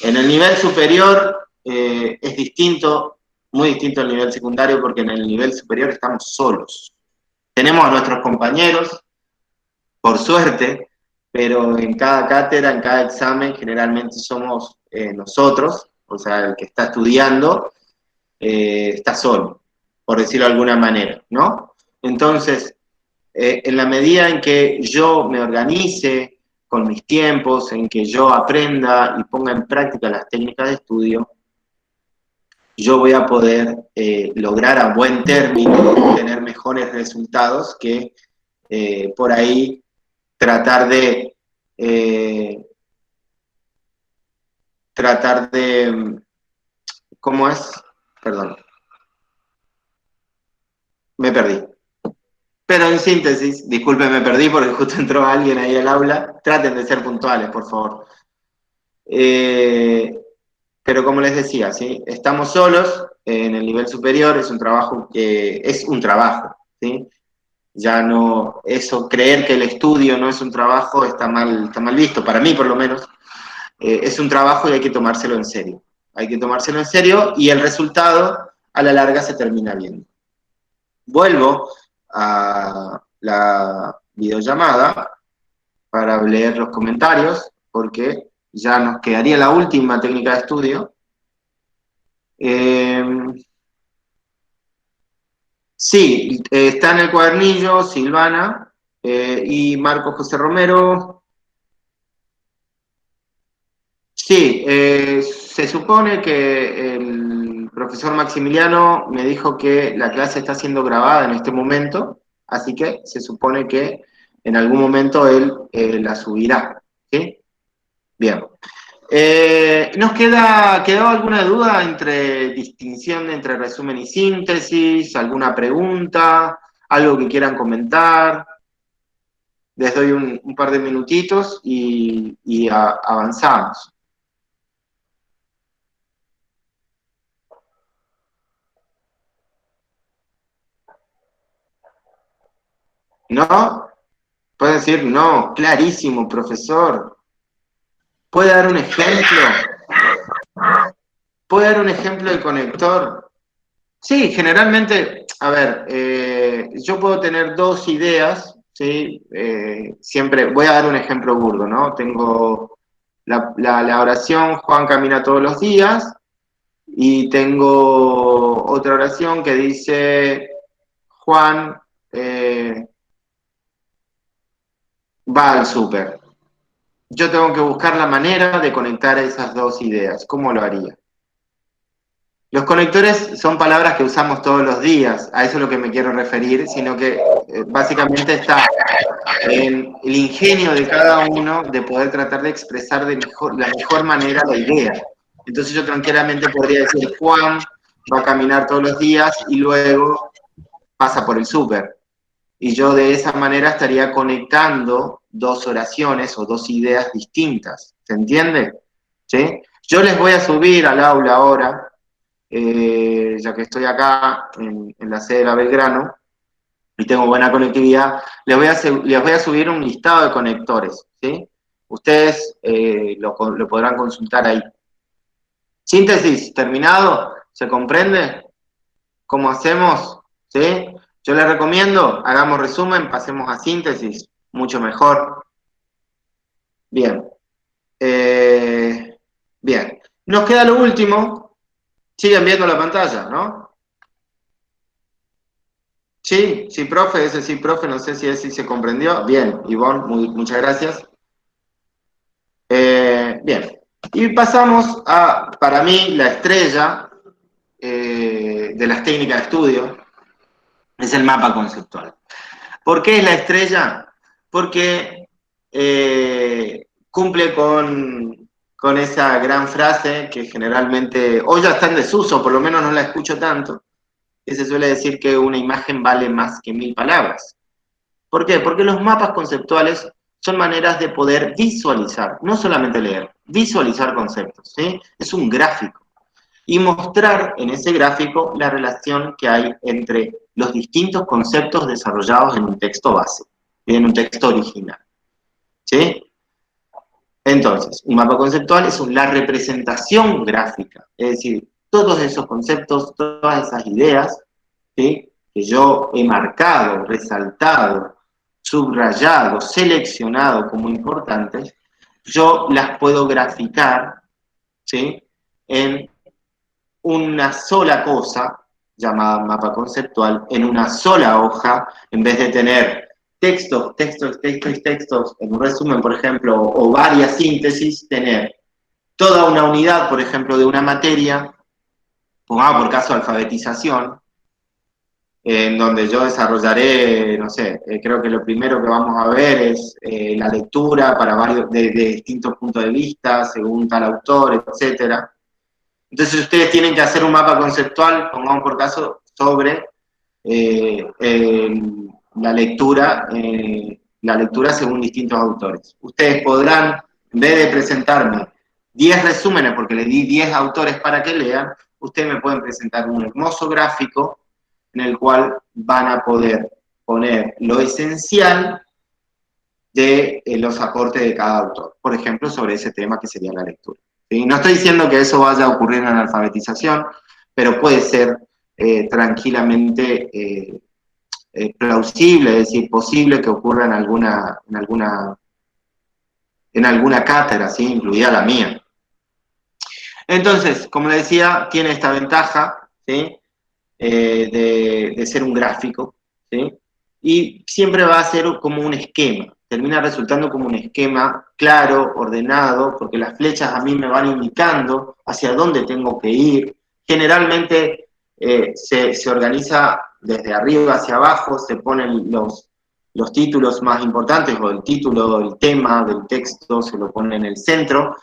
En el nivel superior es distinto, muy distinto al nivel secundario, porque en el nivel superior estamos solos. Tenemos a nuestros compañeros, por suerte, pero en cada cátedra, en cada examen, generalmente somos nosotros, o sea, el que está estudiando está solo, por decirlo de alguna manera, ¿no? Entonces, en la medida en que yo me organice con mis tiempos, en que yo aprenda y ponga en práctica las técnicas de estudio, yo voy a poder lograr a buen término tener mejores resultados que por ahí tratar de ¿cómo es? Perdón, me perdí. Pero en síntesis, disculpen, me perdí porque justo entró alguien ahí al aula. Traten de ser puntuales, por favor. Pero como les decía, ¿sí? Estamos solos en el nivel superior, es un trabajo que es un trabajo, ¿sí? Ya no, eso, creer que el estudio no es un trabajo está mal visto, para mí por lo menos. Es un trabajo y hay que tomárselo en serio. Hay que tomárselo en serio y el resultado a la larga se termina viendo. Vuelvo a la videollamada para leer los comentarios, porque ya nos quedaría la última técnica de estudio. Sí, está en el cuadernillo Silvana y Marco José Romero. Sí, se supone que el profesor Maximiliano me dijo que la clase está siendo grabada en este momento, así que se supone que en algún momento él la subirá. ¿Sí? Bien. ¿Quedó alguna duda entre distinción entre resumen y síntesis? ¿Alguna pregunta? ¿Algo que quieran comentar? Les doy un par de minutitos y avanzamos. ¿No? Pueden decir, no, clarísimo, profesor. ¿Puede dar un ejemplo? ¿Puede dar un ejemplo de conector? Sí, generalmente, a ver, yo puedo tener dos ideas, ¿sí? Siempre, voy a dar un ejemplo burdo, ¿no? Tengo la oración Juan camina todos los días y tengo otra oración que dice Juan va al súper. Yo tengo que buscar la manera de conectar esas dos ideas. ¿Cómo lo haría? Los conectores son palabras que usamos todos los días, a eso es lo que me quiero referir, sino que básicamente está en el ingenio de cada uno de poder tratar de expresar de la mejor manera la idea. Entonces yo tranquilamente podría decir, Juan va a caminar todos los días y luego pasa por el súper. Y yo de esa manera estaría conectando dos oraciones o dos ideas distintas, ¿se entiende? ¿Sí? Yo les voy a subir al aula ahora, ya que estoy acá en la sede de la Belgrano, y tengo buena conectividad, les voy a subir un listado de conectores, ¿sí? Ustedes lo podrán consultar ahí. Síntesis, terminado, ¿se comprende? ¿Cómo hacemos? ¿Sí? Yo les recomiendo, hagamos resumen, pasemos a síntesis, mucho mejor. Bien. Bien. Nos queda lo último. Siguen viendo la pantalla, ¿no? Sí, sí, profe, ese sí, profe, no sé si ese se comprendió. Bien, Ivonne, muchas gracias. Bien. Y pasamos a, para mí, la estrella de las técnicas de estudio, es el mapa conceptual. ¿Por qué es la estrella? Porque cumple con esa gran frase que generalmente hoy ya está en desuso, por lo menos no la escucho tanto, que se suele decir que una imagen vale más que 1000 palabras. ¿Por qué? Porque los mapas conceptuales son maneras de poder visualizar, no solamente leer, visualizar conceptos, ¿sí? Es un gráfico. Y mostrar en ese gráfico la relación que hay entre los distintos conceptos desarrollados en un texto base, en un texto original. ¿Sí? Entonces, un mapa conceptual es la representación gráfica, es decir, todos esos conceptos, todas esas ideas, ¿sí?, que yo he marcado, resaltado, subrayado, seleccionado como importantes, yo las puedo graficar, ¿sí?, en una sola cosa, llamada mapa conceptual, en una sola hoja, en vez de tener textos en un resumen, por ejemplo, o varias síntesis, tener toda una unidad, por ejemplo, de una materia, pongamos por caso alfabetización, en donde yo desarrollaré, no sé, creo que lo primero que vamos a ver es la lectura para varios, de distintos puntos de vista, según tal autor, etcétera. Entonces ustedes tienen que hacer un mapa conceptual, pongamos por caso, sobre la lectura según distintos autores. Ustedes podrán, en vez de presentarme 10 resúmenes, porque les di 10 autores para que lean, ustedes me pueden presentar un hermoso gráfico en el cual van a poder poner lo esencial de los aportes de cada autor, por ejemplo, sobre ese tema que sería la lectura. ¿Sí? No estoy diciendo que eso vaya a ocurrir en la alfabetización, pero puede ser tranquilamente plausible, es decir, posible que ocurra en alguna cátedra, ¿sí?, incluida la mía. Entonces, como les decía, tiene esta ventaja, ¿sí?, de ser un gráfico, ¿sí?, y siempre va a ser como un esquema, termina resultando como un esquema claro, ordenado, porque las flechas a mí me van indicando hacia dónde tengo que ir. Generalmente se organiza desde arriba hacia abajo, se ponen los títulos más importantes, o el título, el tema del texto, se lo pone en el centro,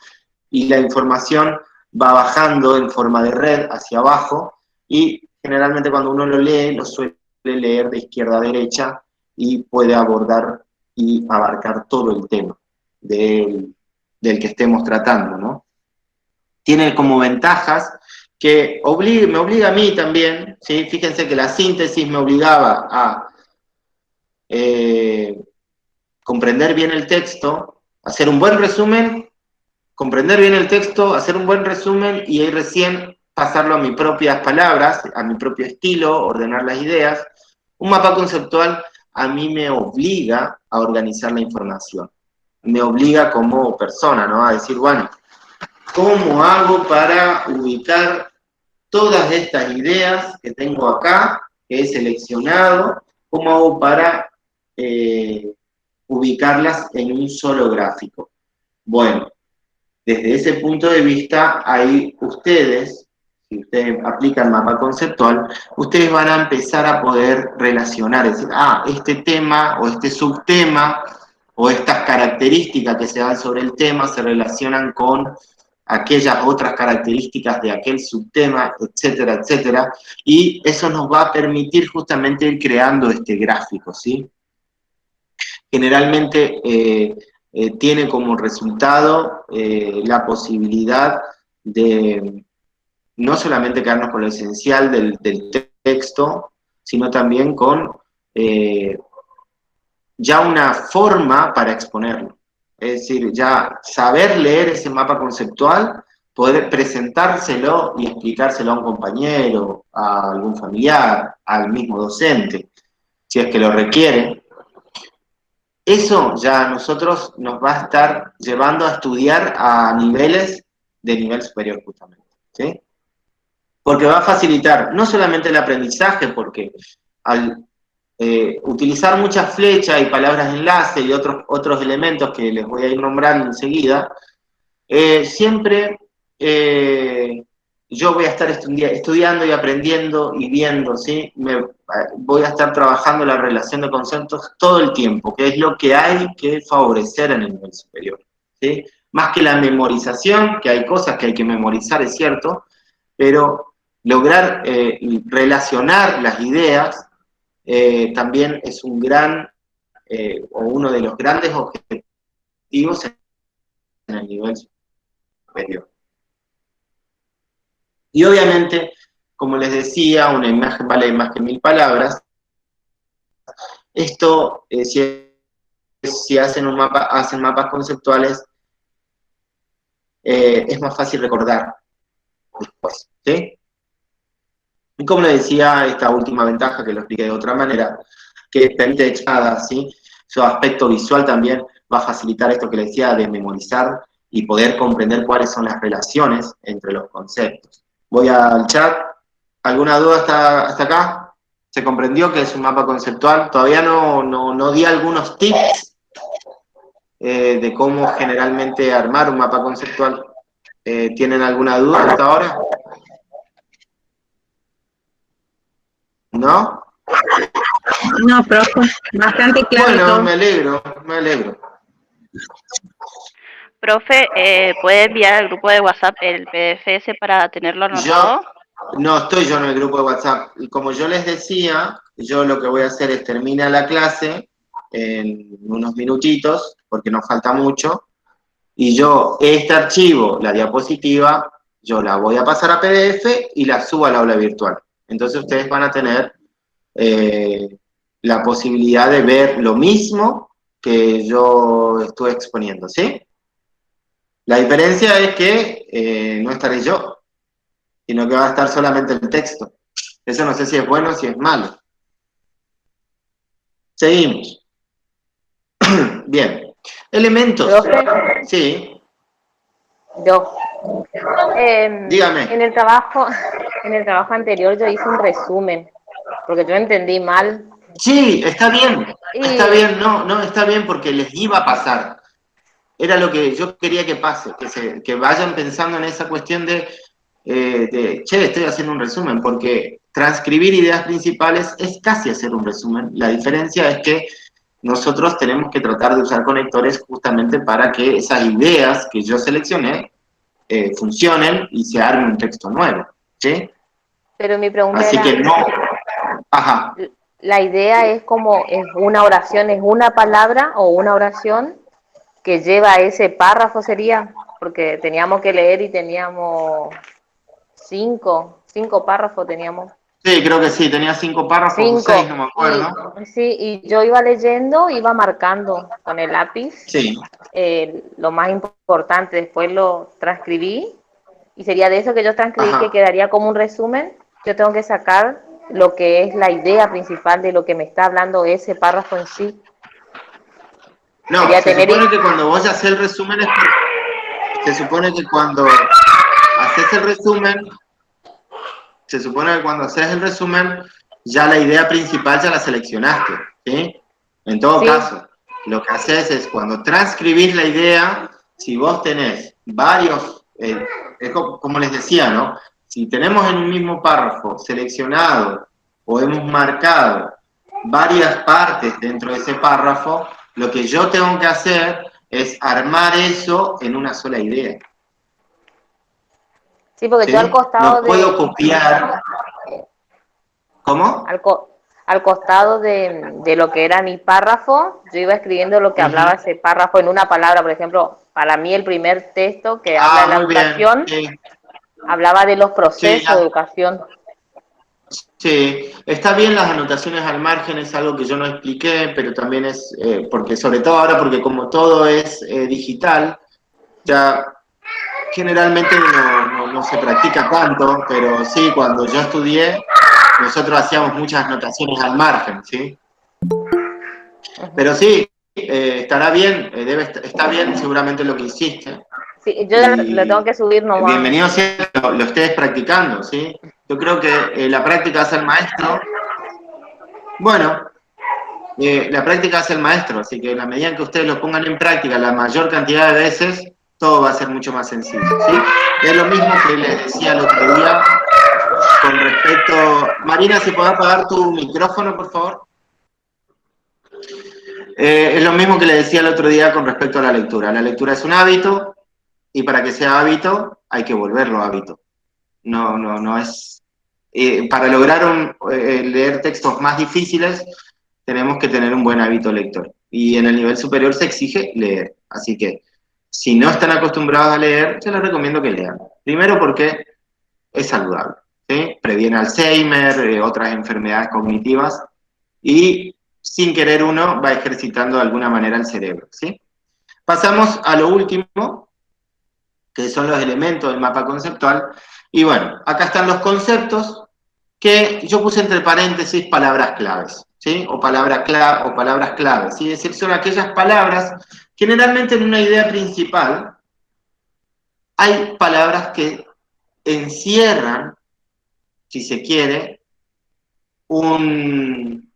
y la información va bajando en forma de red hacia abajo, y generalmente cuando uno lo lee, lo suele leer de izquierda a derecha, y puede abordar y abarcar todo el tema del que estemos tratando, ¿no? Tiene como ventajas que me obliga a mí también, ¿sí? Fíjense que la síntesis me obligaba a comprender bien el texto, hacer un buen resumen, comprender bien el texto, hacer un buen resumen y ahí recién pasarlo a mis propias palabras, a mi propio estilo, ordenar las ideas. Un mapa conceptual a mí me obliga a organizar la información, me obliga como persona, ¿no?, a decir, bueno, ¿cómo hago para ubicar todas estas ideas que tengo acá, que he seleccionado? ¿Cómo hago para ubicarlas en un solo gráfico? Bueno, desde ese punto de vista, ahí ustedes, si ustedes aplican mapa conceptual, ustedes van a empezar a poder relacionar, es decir, este tema o este subtema o estas características que se dan sobre el tema se relacionan con aquellas otras características de aquel subtema, etcétera, etcétera, y eso nos va a permitir justamente ir creando este gráfico, ¿sí? generalmente tiene como resultado la posibilidad de no solamente quedarnos con lo esencial del texto, sino también con ya una forma para exponerlo. Es decir, ya saber leer ese mapa conceptual, poder presentárselo y explicárselo a un compañero, a algún familiar, al mismo docente, si es que lo requiere. Eso ya a nosotros nos va a estar llevando a estudiar a niveles de nivel superior justamente, ¿sí? Porque va a facilitar no solamente el aprendizaje, porque al utilizar muchas flechas y palabras de enlace y otros elementos que les voy a ir nombrando enseguida, siempre yo voy a estar estudiando y aprendiendo y viendo, ¿sí? Voy a estar trabajando la relación de conceptos todo el tiempo, que es lo que hay que favorecer en el nivel superior, ¿sí? Más que la memorización, que hay cosas que hay que memorizar, es cierto, pero lograr relacionar las ideas también es un gran, o uno de los grandes objetivos en el nivel superior. Y obviamente, como les decía, una imagen vale más que 1000 palabras. Esto, si hacen hacen mapas conceptuales, es más fácil recordar después, ¿sí? Y como les decía, esta última ventaja, que lo expliqué de otra manera, que permite expada, ¿sí? Su aspecto visual también va a facilitar esto que les decía de memorizar y poder comprender cuáles son las relaciones entre los conceptos. Voy al chat. ¿Alguna duda hasta acá? ¿Se comprendió que es un mapa conceptual? Todavía no di algunos tips de cómo generalmente armar un mapa conceptual. ¿Tienen alguna duda hasta ahora? ¿No? No, profe, bastante claro Bueno, todo. me alegro, me alegro. Profe, ¿puede enviar al grupo de WhatsApp el PDF ese para tenerlo Yo anotado? no estoy yo en el grupo de WhatsApp. Y como yo les decía, yo lo que voy a hacer es terminar la clase en unos minutitos, porque nos falta mucho, y yo este archivo, la diapositiva, yo la voy a pasar a PDF y la subo al aula virtual. Entonces ustedes van a tener la posibilidad de ver lo mismo que yo estuve exponiendo, ¿sí? La diferencia es que no estaré yo, sino que va a estar solamente el texto. Eso no sé si es bueno o si es malo. Seguimos. Bien. Elementos. Profe, Sí, yo. dígame. En el trabajo anterior yo hice un resumen, porque yo entendí mal. Sí, está Y bien, no, está bien porque les iba a pasar. Era lo que yo quería que pase, que vayan pensando en esa cuestión che, estoy haciendo un resumen, porque transcribir ideas principales es casi hacer un resumen. La diferencia es que nosotros tenemos que tratar de usar conectores justamente para que esas ideas que yo seleccioné funcionen y se arme un texto nuevo, ¿sí? pero mi pregunta Así que era, no, ajá, la idea es como, es una oración, es una palabra o una oración que lleva a ese párrafo sería, porque teníamos que leer y teníamos cinco párrafos teníamos. sí, creo que sí, tenía 5 párrafos o 6, no me Cinco. acuerdo. Sí, y yo iba leyendo, iba marcando con el lápiz Sí, lo más importante, después lo transcribí, y sería de eso que yo transcribí que ajá. quedaría como un resumen. Yo tengo que sacar lo que es la idea principal de lo que me está hablando ese párrafo en sí. No, Sería se tener... supone que cuando vos haces el resumen se supone que cuando haces el resumen, se supone que cuando haces el resumen, ya la idea principal ya la seleccionaste, ¿sí? En todo Sí, caso, lo que haces es cuando transcribís la idea, si vos tenés varios, es como les decía, ¿no? Si tenemos en un mismo párrafo seleccionado o hemos marcado varias partes dentro de ese párrafo, lo que yo tengo que hacer es armar eso en una sola idea, sí, porque yo al ¿sí? No costado puedo de... copiar. ¿Cómo? Al, co- al costado de lo que era mi párrafo, yo iba escribiendo lo que hablaba ese párrafo en una palabra. Por ejemplo, para mí el primer texto que habla de la Muy bien, educación, sí, hablaba de los sí, procesos de educación. sí, está bien las anotaciones al margen, es algo que yo no expliqué, pero también es, porque sobre todo ahora, porque como todo es digital, ya generalmente no se practica tanto, pero sí, cuando yo estudié, nosotros hacíamos muchas anotaciones al margen, ¿sí? Pero sí, estará bien, está bien seguramente lo que hiciste. Sí, yo lo tengo Y que subir nomás. bienvenido sea que lo estés practicando, ¿sí? Yo creo que la práctica hace el maestro. Bueno, la práctica hace el maestro, así que en la medida en que ustedes lo pongan en práctica la mayor cantidad de veces, todo va a ser mucho más sencillo, ¿sí? Es lo mismo que les decía el otro día con respecto... Marina, ¿se puede apagar tu micrófono, por favor? Es lo mismo que le decía el otro día con respecto a la lectura. La lectura es un hábito y para que sea hábito hay que volverlo hábito. No es... para lograr leer textos más difíciles tenemos que tener un buen hábito lector. Y en el nivel superior se exige leer. Así que si no están acostumbrados a leer, yo les recomiendo que lean. Primero porque es saludable, ¿sí? Previene Alzheimer, otras enfermedades cognitivas y sin querer uno va ejercitando de alguna manera el cerebro, ¿sí? Pasamos a lo último, que son los elementos del mapa conceptual. Y bueno, acá están los conceptos que yo puse entre paréntesis palabras claves, ¿sí? O palabras claves, ¿sí? Es decir, son aquellas palabras, generalmente en una idea principal, hay palabras que encierran, si se quiere, un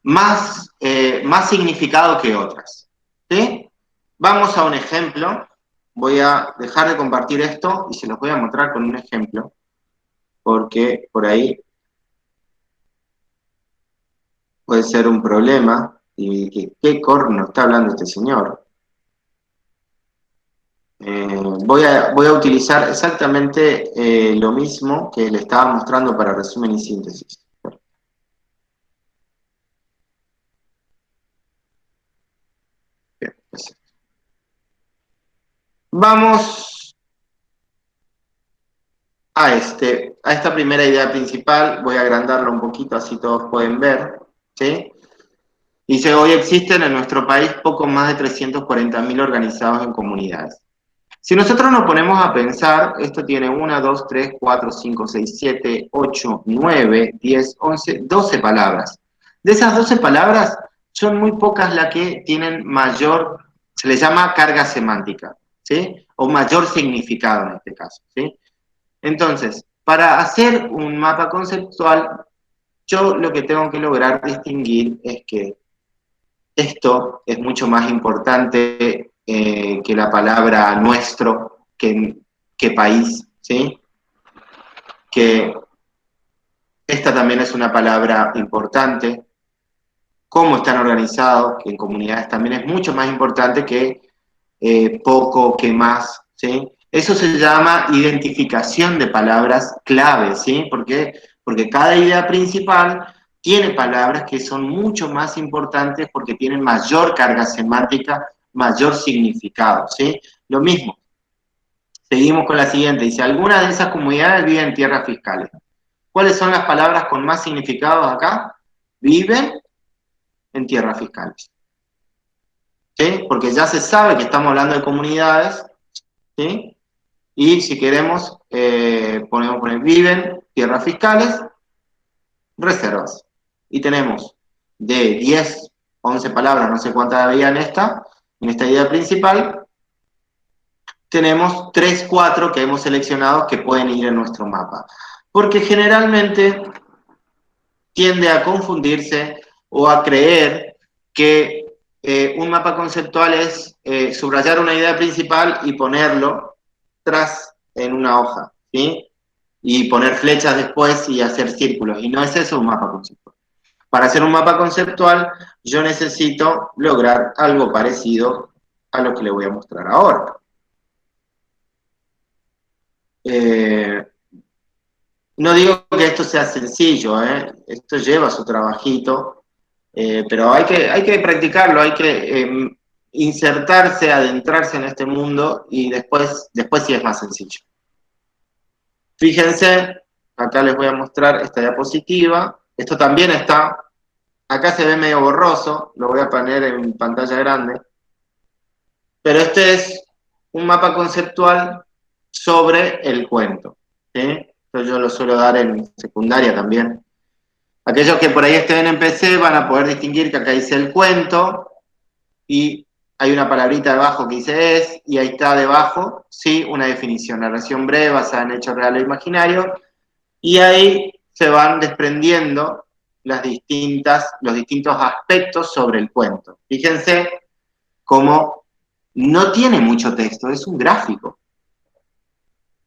más significado que otras, ¿sí? Vamos a un ejemplo. Voy a dejar de compartir esto y se los voy a mostrar con un ejemplo, porque por ahí puede ser un problema. Y qué corno está hablando este señor. Voy a utilizar exactamente lo mismo que le estaba mostrando para resumen y síntesis. Bien, vamos a esta primera idea principal. Voy a agrandarlo un poquito, así todos pueden ver, ¿sí? Dice, hoy existen en nuestro país poco más de 340.000 organizados en comunidades. Si nosotros nos ponemos a pensar, esto tiene 1, 2, 3, 4, 5, 6, 7, 8, 9, 10, 11, 12 palabras. De esas 12 palabras, son muy pocas las que tienen mayor, se les llama carga semántica, ¿sí? O mayor significado en este caso, ¿sí? Entonces, para hacer un mapa conceptual, yo lo que tengo que lograr distinguir es que esto es mucho más importante que la palabra nuestro, que país, ¿sí? Que esta también es una palabra importante. Cómo están organizados, que en comunidades también es mucho más importante que poco, que más, ¿sí? Eso se llama identificación de palabras clave, ¿sí? Porque cada idea principal tiene palabras que son mucho más importantes porque tienen mayor carga semántica, mayor significado, ¿sí? Lo mismo. Seguimos con la siguiente. Dice, algunas de esas comunidades viven en tierras fiscales. ¿Cuáles son las palabras con más significado acá? Viven en tierras fiscales. ¿Sí? Porque ya se sabe que estamos hablando de comunidades, ¿sí? Y si queremos, podemos poner viven, tierras fiscales, reservas. Y tenemos de 10, 11 palabras, no sé cuántas había en esta idea principal, tenemos 3, 4 que hemos seleccionado que pueden ir en nuestro mapa. Porque generalmente tiende a confundirse o a creer que un mapa conceptual es subrayar una idea principal y ponerlo tras en una hoja, ¿sí? Y poner flechas después y hacer círculos. Y no es eso un mapa conceptual. Para hacer un mapa conceptual, yo necesito lograr algo parecido a lo que le voy a mostrar ahora. No digo que esto sea sencillo, esto lleva su trabajito, pero hay que practicarlo, hay que insertarse, adentrarse en este mundo y después sí es más sencillo. Fíjense, acá les voy a mostrar esta diapositiva, esto también está, acá se ve medio borroso, lo voy a poner en pantalla grande, pero este es un mapa conceptual sobre el cuento, ¿sí? Esto yo lo suelo dar en secundaria también. Aquellos que por ahí estén en PC van a poder distinguir que acá dice el cuento y hay una palabrita debajo que dice es, y ahí está debajo, sí, una definición, narración breve basada en hechos reales o imaginarios, y ahí se van desprendiendo los distintos aspectos sobre el cuento. Fíjense cómo no tiene mucho texto, es un gráfico.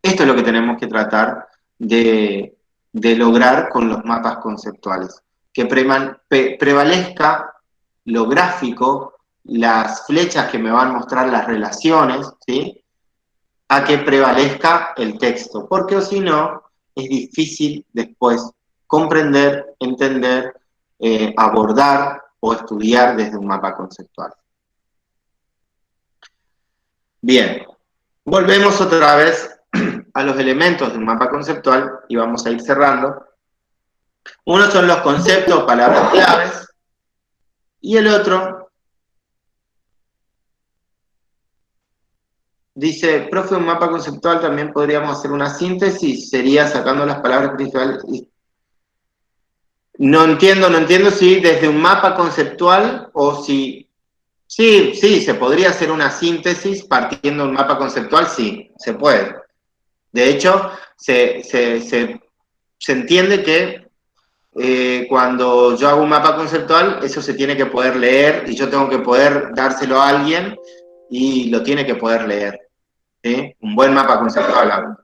Esto es lo que tenemos que tratar de lograr con los mapas conceptuales, que prevalezca lo gráfico, las flechas que me van a mostrar las relaciones, ¿sí? A que prevalezca el texto, porque o si no, es difícil después comprender, entender, abordar o estudiar desde un mapa conceptual. Bien, volvemos otra vez a los elementos de un mapa conceptual y vamos a ir cerrando. Uno son los conceptos, palabras claves, y el otro dice, profe, un mapa conceptual también podríamos hacer una síntesis, sería sacando las palabras principales. No entiendo si desde un mapa conceptual o si... Sí, se podría hacer una síntesis partiendo de un mapa conceptual, sí, se puede. De hecho, se entiende que cuando yo hago un mapa conceptual, eso se tiene que poder leer y yo tengo que poder dárselo a alguien y lo tiene que poder leer. ¿Sí? Un buen mapa conceptual.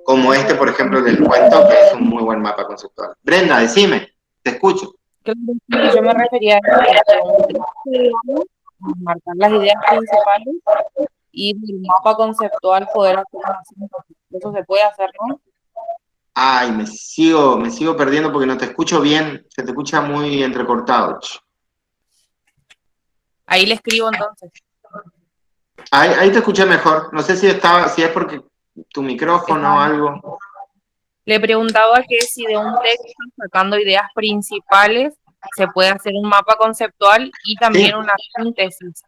Como este, por ejemplo, del cuento, que es un muy buen mapa conceptual. Brenda, decime, te escucho. Claro, sí, yo me refería a marcar las ideas principales y del mapa conceptual poder hacer una síntesis. Eso se puede hacer, ¿no? Ay, me sigo perdiendo porque no te escucho bien, se te escucha muy entrecortado. Ahí le escribo entonces. Ahí te escuché mejor. No sé si es porque tu micrófono o algo. Le preguntaba que si de un texto, sacando ideas principales, se puede hacer un mapa conceptual y también una síntesis.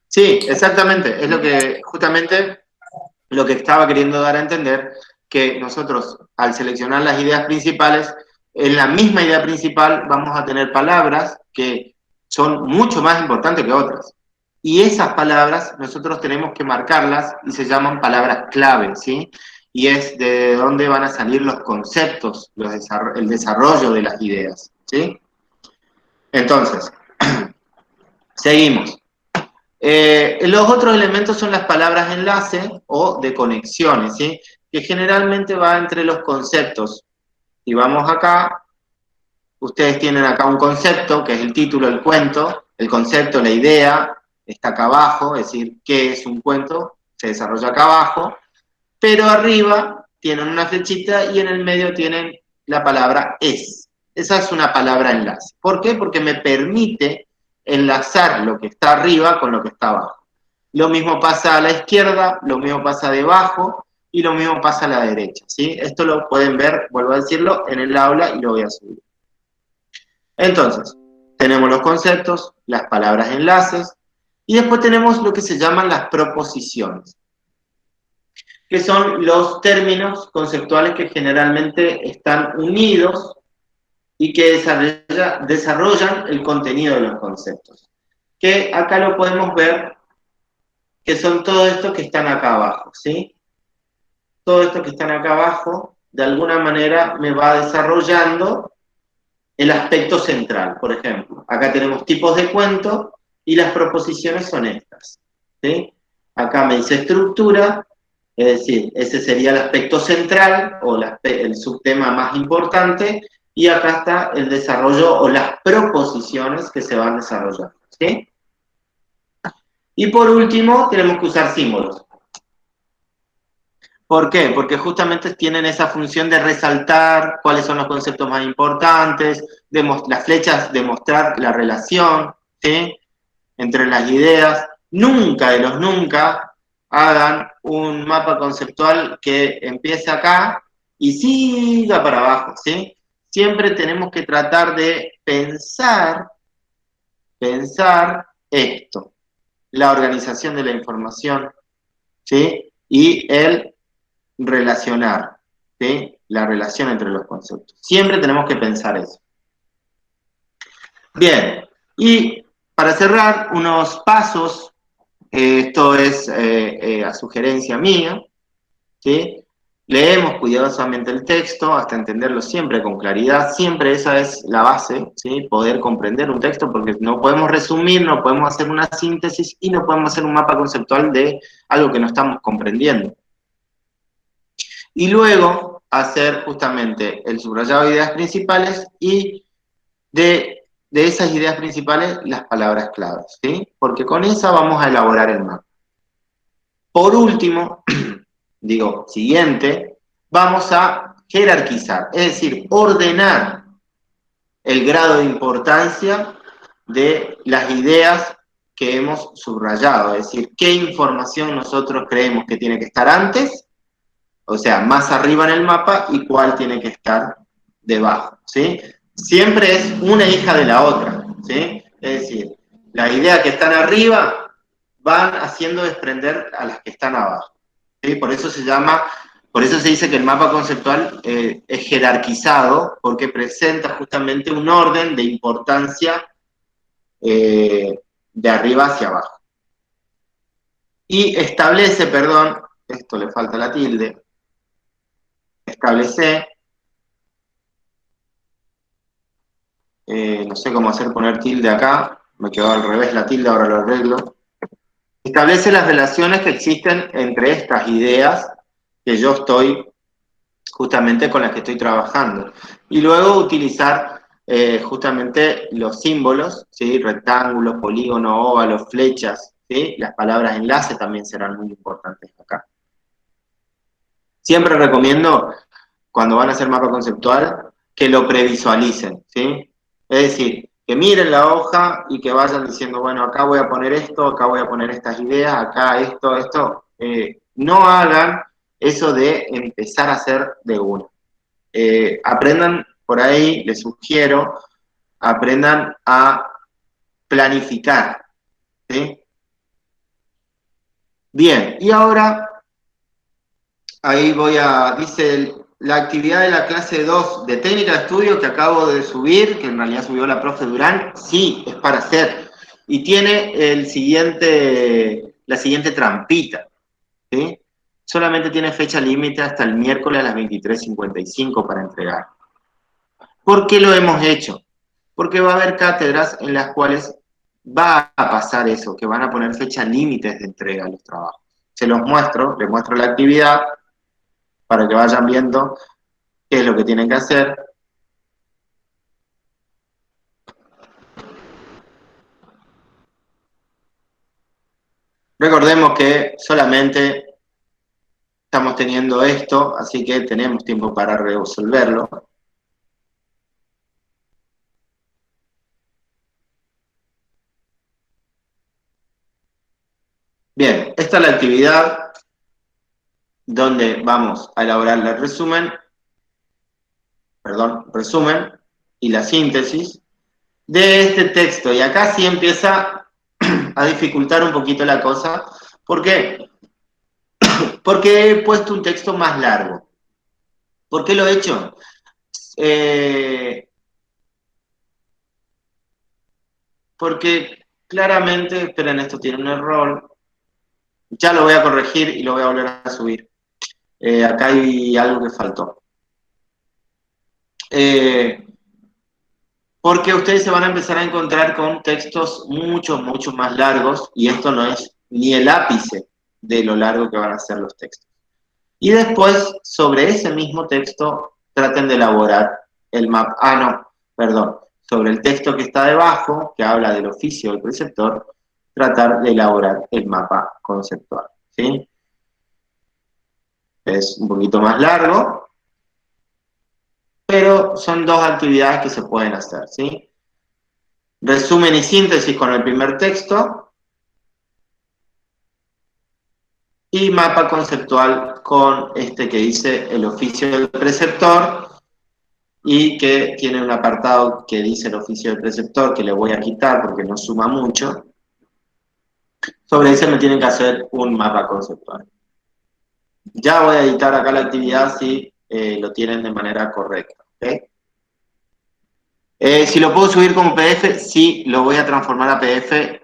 Sí, exactamente. Es justamente lo que estaba queriendo dar a entender, que nosotros, al seleccionar las ideas principales, en la misma idea principal vamos a tener palabras que son mucho más importantes que otras. Y esas palabras nosotros tenemos que marcarlas y se llaman palabras clave, ¿sí? Y es de dónde van a salir los conceptos, el desarrollo de las ideas, ¿sí? Entonces, seguimos. Los otros elementos son las palabras enlace o de conexiones, ¿sí? Que generalmente va entre los conceptos. Si vamos acá, ustedes tienen acá un concepto, que es el título del cuento, el concepto, la idea, está acá abajo, es decir, ¿qué es un cuento? Se desarrolla acá abajo, pero arriba tienen una flechita y en el medio tienen la palabra es. Esa es una palabra enlace. ¿Por qué? Porque me permite enlazar lo que está arriba con lo que está abajo. Lo mismo pasa a la izquierda, lo mismo pasa debajo y lo mismo pasa a la derecha, ¿sí? Esto lo pueden ver, vuelvo a decirlo, en el aula y lo voy a subir. Entonces, tenemos los conceptos, las palabras enlaces y después tenemos lo que se llaman las proposiciones, que son los términos conceptuales que generalmente están unidos y que desarrollan el contenido de los conceptos. Que acá lo podemos ver, que son todo esto que están acá abajo, ¿sí? Todo esto que están acá abajo, de alguna manera me va desarrollando el aspecto central. Por ejemplo, acá tenemos tipos de cuento y las proposiciones son estas, ¿sí? Acá me dice estructura, es decir, ese sería el aspecto central o el subtema más importante, y acá está el desarrollo o las proposiciones que se van desarrollando, ¿sí? Y por último, tenemos que usar símbolos. ¿Por qué? Porque justamente tienen esa función de resaltar cuáles son los conceptos más importantes, las flechas de mostrar la relación, ¿sí?, entre las ideas. Nunca de los nunca hagan un mapa conceptual que empiece acá y siga para abajo, ¿sí? Siempre tenemos que tratar de pensar esto, la organización de la información, ¿sí? Y el relacionar, ¿sí?, la relación entre los conceptos. Siempre tenemos que pensar eso. Bien, y para cerrar, unos pasos, esto es a sugerencia mía, ¿sí? Leemos cuidadosamente el texto hasta entenderlo siempre con claridad, siempre esa es la base, ¿sí?, poder comprender un texto, porque no podemos resumir, no podemos hacer una síntesis y no podemos hacer un mapa conceptual de algo que no estamos comprendiendo. Y luego hacer justamente el subrayado de ideas principales y de esas ideas principales las palabras claves, ¿sí? Porque con esa vamos a elaborar el mapa. Por último, siguiente, vamos a jerarquizar, es decir, ordenar el grado de importancia de las ideas que hemos subrayado, es decir, qué información nosotros creemos que tiene que estar antes, o sea, más arriba en el mapa, y cuál tiene que estar debajo, ¿sí? Siempre es una hija de la otra, ¿sí? Es decir, las ideas que están arriba van haciendo desprender a las que están abajo, ¿sí? Por eso se dice que el mapa conceptual es jerarquizado, porque presenta justamente un orden de importancia de arriba hacia abajo. Y establece, perdón, esto le falta la tilde, establece, no sé cómo hacer poner tilde acá, me quedó al revés la tilde, ahora lo arreglo. Establece las relaciones que existen entre estas ideas que yo estoy, justamente con las que estoy trabajando. Y luego utilizar justamente los símbolos, ¿sí?, rectángulos, polígono, óvalos, flechas, ¿sí? Las palabras enlace también serán muy importantes acá. Siempre recomiendo, cuando van a hacer mapa conceptual, que lo previsualicen, ¿sí? Es decir, que miren la hoja y que vayan diciendo, bueno, acá voy a poner esto, acá voy a poner estas ideas, acá esto. No hagan eso de empezar a hacer de uno. Aprendan por ahí, les sugiero, aprendan a planificar, ¿sí? Bien, y ahora, ahí dice la actividad de la clase 2 de técnica de estudio que acabo de subir, que en realidad subió la profe Durán, sí, es para hacer. Y tiene la siguiente trampita, ¿sí? Solamente tiene fecha límite hasta el miércoles a las 23:55 para entregar. ¿Por qué lo hemos hecho? Porque va a haber cátedras en las cuales va a pasar eso, que van a poner fecha límites de entrega a los trabajos. Se los muestro, les muestro la actividad para que vayan viendo qué es lo que tienen que hacer. Recordemos que solamente estamos teniendo esto, así que tenemos tiempo para resolverlo. Bien, esta es la actividad donde vamos a elaborar el resumen y la síntesis de este texto. Y acá sí empieza a dificultar un poquito la cosa. ¿Por qué? Porque he puesto un texto más largo. ¿Por qué lo he hecho? Porque claramente, esperen, esto tiene un error. Ya lo voy a corregir y lo voy a volver a subir. Acá hay algo que faltó. Porque ustedes se van a empezar a encontrar con textos mucho más largos, y esto no es ni el ápice de lo largo que van a ser los textos. Y después, sobre ese mismo texto, traten de elaborar el mapa. Sobre el texto que está debajo, que habla del oficio del preceptor, tratar de elaborar el mapa conceptual, ¿sí? es un poquito más largo, pero son dos actividades que se pueden hacer, ¿sí? Resumen y síntesis con el primer texto y mapa conceptual con este que dice el oficio del preceptor y que tiene un apartado que dice el oficio del preceptor, que le voy a quitar porque no suma mucho. Sobre ese me tienen que hacer un mapa conceptual. Ya voy a editar acá la actividad si lo tienen de manera correcta, ¿ok? Si lo puedo subir como PDF, sí, lo voy a transformar a PDF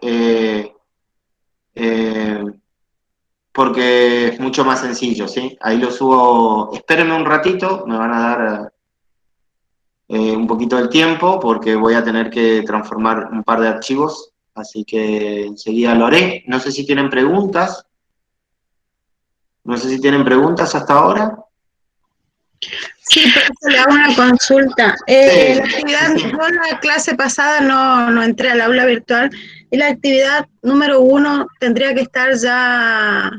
porque es mucho más sencillo, ¿sí? Ahí lo subo, espérenme un ratito, me van a dar un poquito del tiempo porque voy a tener que transformar un par de archivos, así que enseguida lo haré. No sé si tienen preguntas. No sé si tienen preguntas hasta ahora. Sí, pero le hago una consulta. Sí, La actividad, sí. yo en la clase pasada no entré al aula virtual y la actividad número 1 tendría que estar ya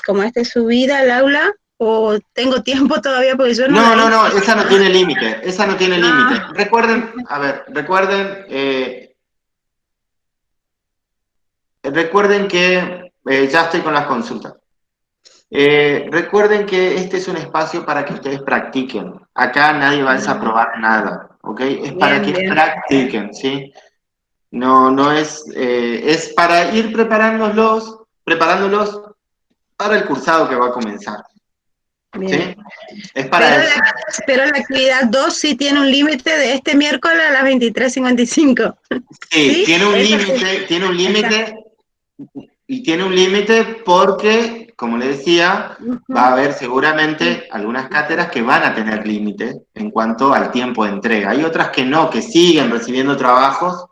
como subida al aula o tengo tiempo todavía porque yo no la hice. No, esa no tiene límite, esa no tiene límite. Ah. Recuerden, a ver, recuerden que ya estoy con las consultas. Recuerden que este es un espacio para que ustedes practiquen. Acá nadie va a desaprobar nada, ¿ok? Es para que practiquen, ¿sí? No es, es para ir preparándolos para el cursado que va a comenzar. Bien. ¿Sí? Es para eso. Pero la actividad 2 sí tiene un límite de este miércoles a las 23:55. Sí, ¿Sí? tiene un límite porque, como le decía, va a haber seguramente algunas cátedras que van a tener límite en cuanto al tiempo de entrega. Hay otras que no, que siguen recibiendo trabajos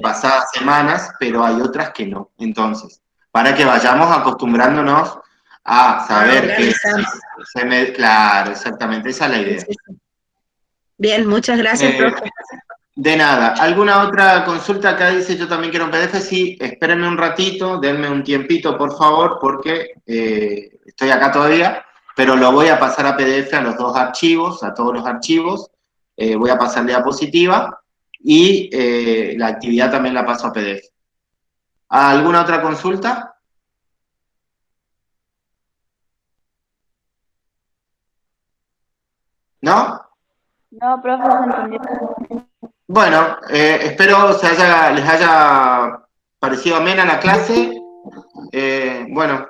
pasadas semanas, pero hay otras que no. Entonces, para que vayamos acostumbrándonos a saber que claro, exactamente, esa es la idea. Bien, muchas gracias, profe. De nada. ¿Alguna otra consulta? Acá dice yo también quiero un PDF. Sí, espérenme un ratito, denme un tiempito, por favor, porque estoy acá todavía, pero lo voy a pasar a PDF a los dos archivos, a todos los archivos. Voy a pasar diapositiva y la actividad también la paso a PDF. ¿Alguna otra consulta? ¿No? No, profe, se entendió. Bueno, espero les haya parecido amena la clase. Bueno,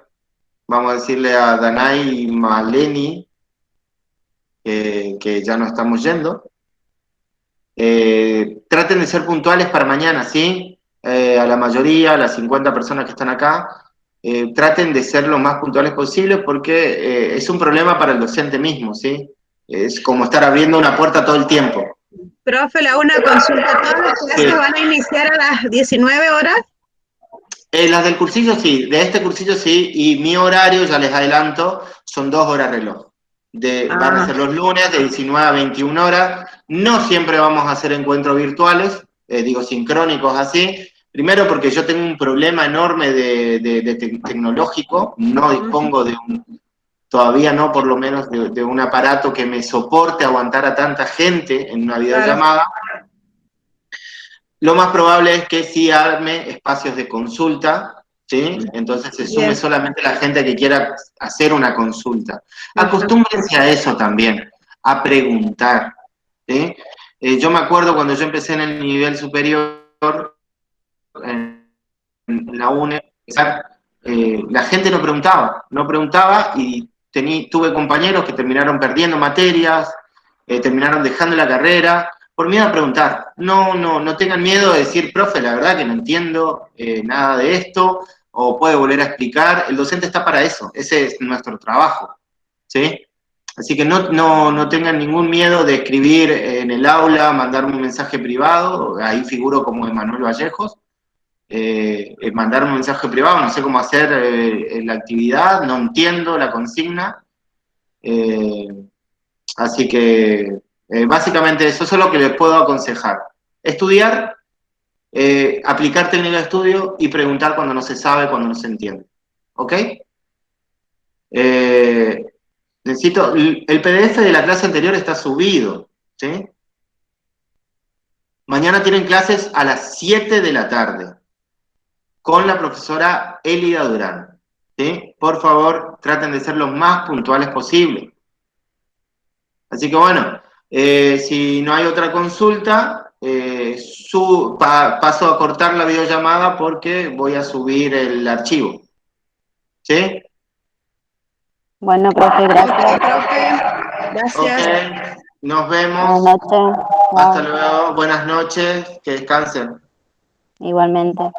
vamos a decirle a Danay y Maleni que ya no estamos yendo. Traten de ser puntuales para mañana, ¿sí? A la mayoría, a las 50 personas que están acá, traten de ser lo más puntuales posible porque es un problema para el docente mismo, ¿sí? Es como estar abriendo una puerta todo el tiempo. Profe, le hago una consulta. ¿Todas las clases van a iniciar a las 19 horas? Las del cursillo sí, de este cursillo sí, y mi horario, ya les adelanto, son 2 horas reloj. Van a ser los lunes de 19 a 21 horas. No siempre vamos a hacer encuentros virtuales, sincrónicos así. Primero porque yo tengo un problema enorme tecnológico, no dispongo todavía no por lo menos de un aparato que me soporte aguantar a tanta gente en una videollamada. Claro. Lo más probable es que sí arme espacios de consulta, ¿sí? Entonces se sume solamente la gente que quiera hacer una consulta. Acostúmbrense a eso también, a preguntar, ¿sí? Yo me acuerdo cuando yo empecé en el nivel superior, en la UNE, la gente no preguntaba y tuve compañeros que terminaron perdiendo materias, terminaron dejando la carrera, por miedo a preguntar. No tengan miedo de decir, profe, la verdad que no entiendo nada de esto, o puede volver a explicar. El docente está para eso, ese es nuestro trabajo, ¿sí? Así que no tengan ningún miedo de escribir en el aula, mandarme un mensaje privado, ahí figuro como Emanuel Vallejos, mandar un mensaje privado, no sé cómo hacer la actividad, no entiendo la consigna, así que básicamente eso es lo que les puedo aconsejar. Estudiar, aplicar técnica de estudio y preguntar cuando no se sabe, cuando no se entiende. ¿Ok? Necesito, el PDF de la clase anterior está subido, ¿sí? Mañana tienen clases a las 7 de la tarde con la profesora Elida Durán, ¿sí? Por favor, traten de ser lo más puntuales posible. Así que bueno, si no hay otra consulta, paso a cortar la videollamada porque voy a subir el archivo, ¿sí? Bueno, profe, gracias. Gracias. Ok, nos Buenas vemos. noches. Hasta Chao. luego, buenas noches, que descansen. Igualmente.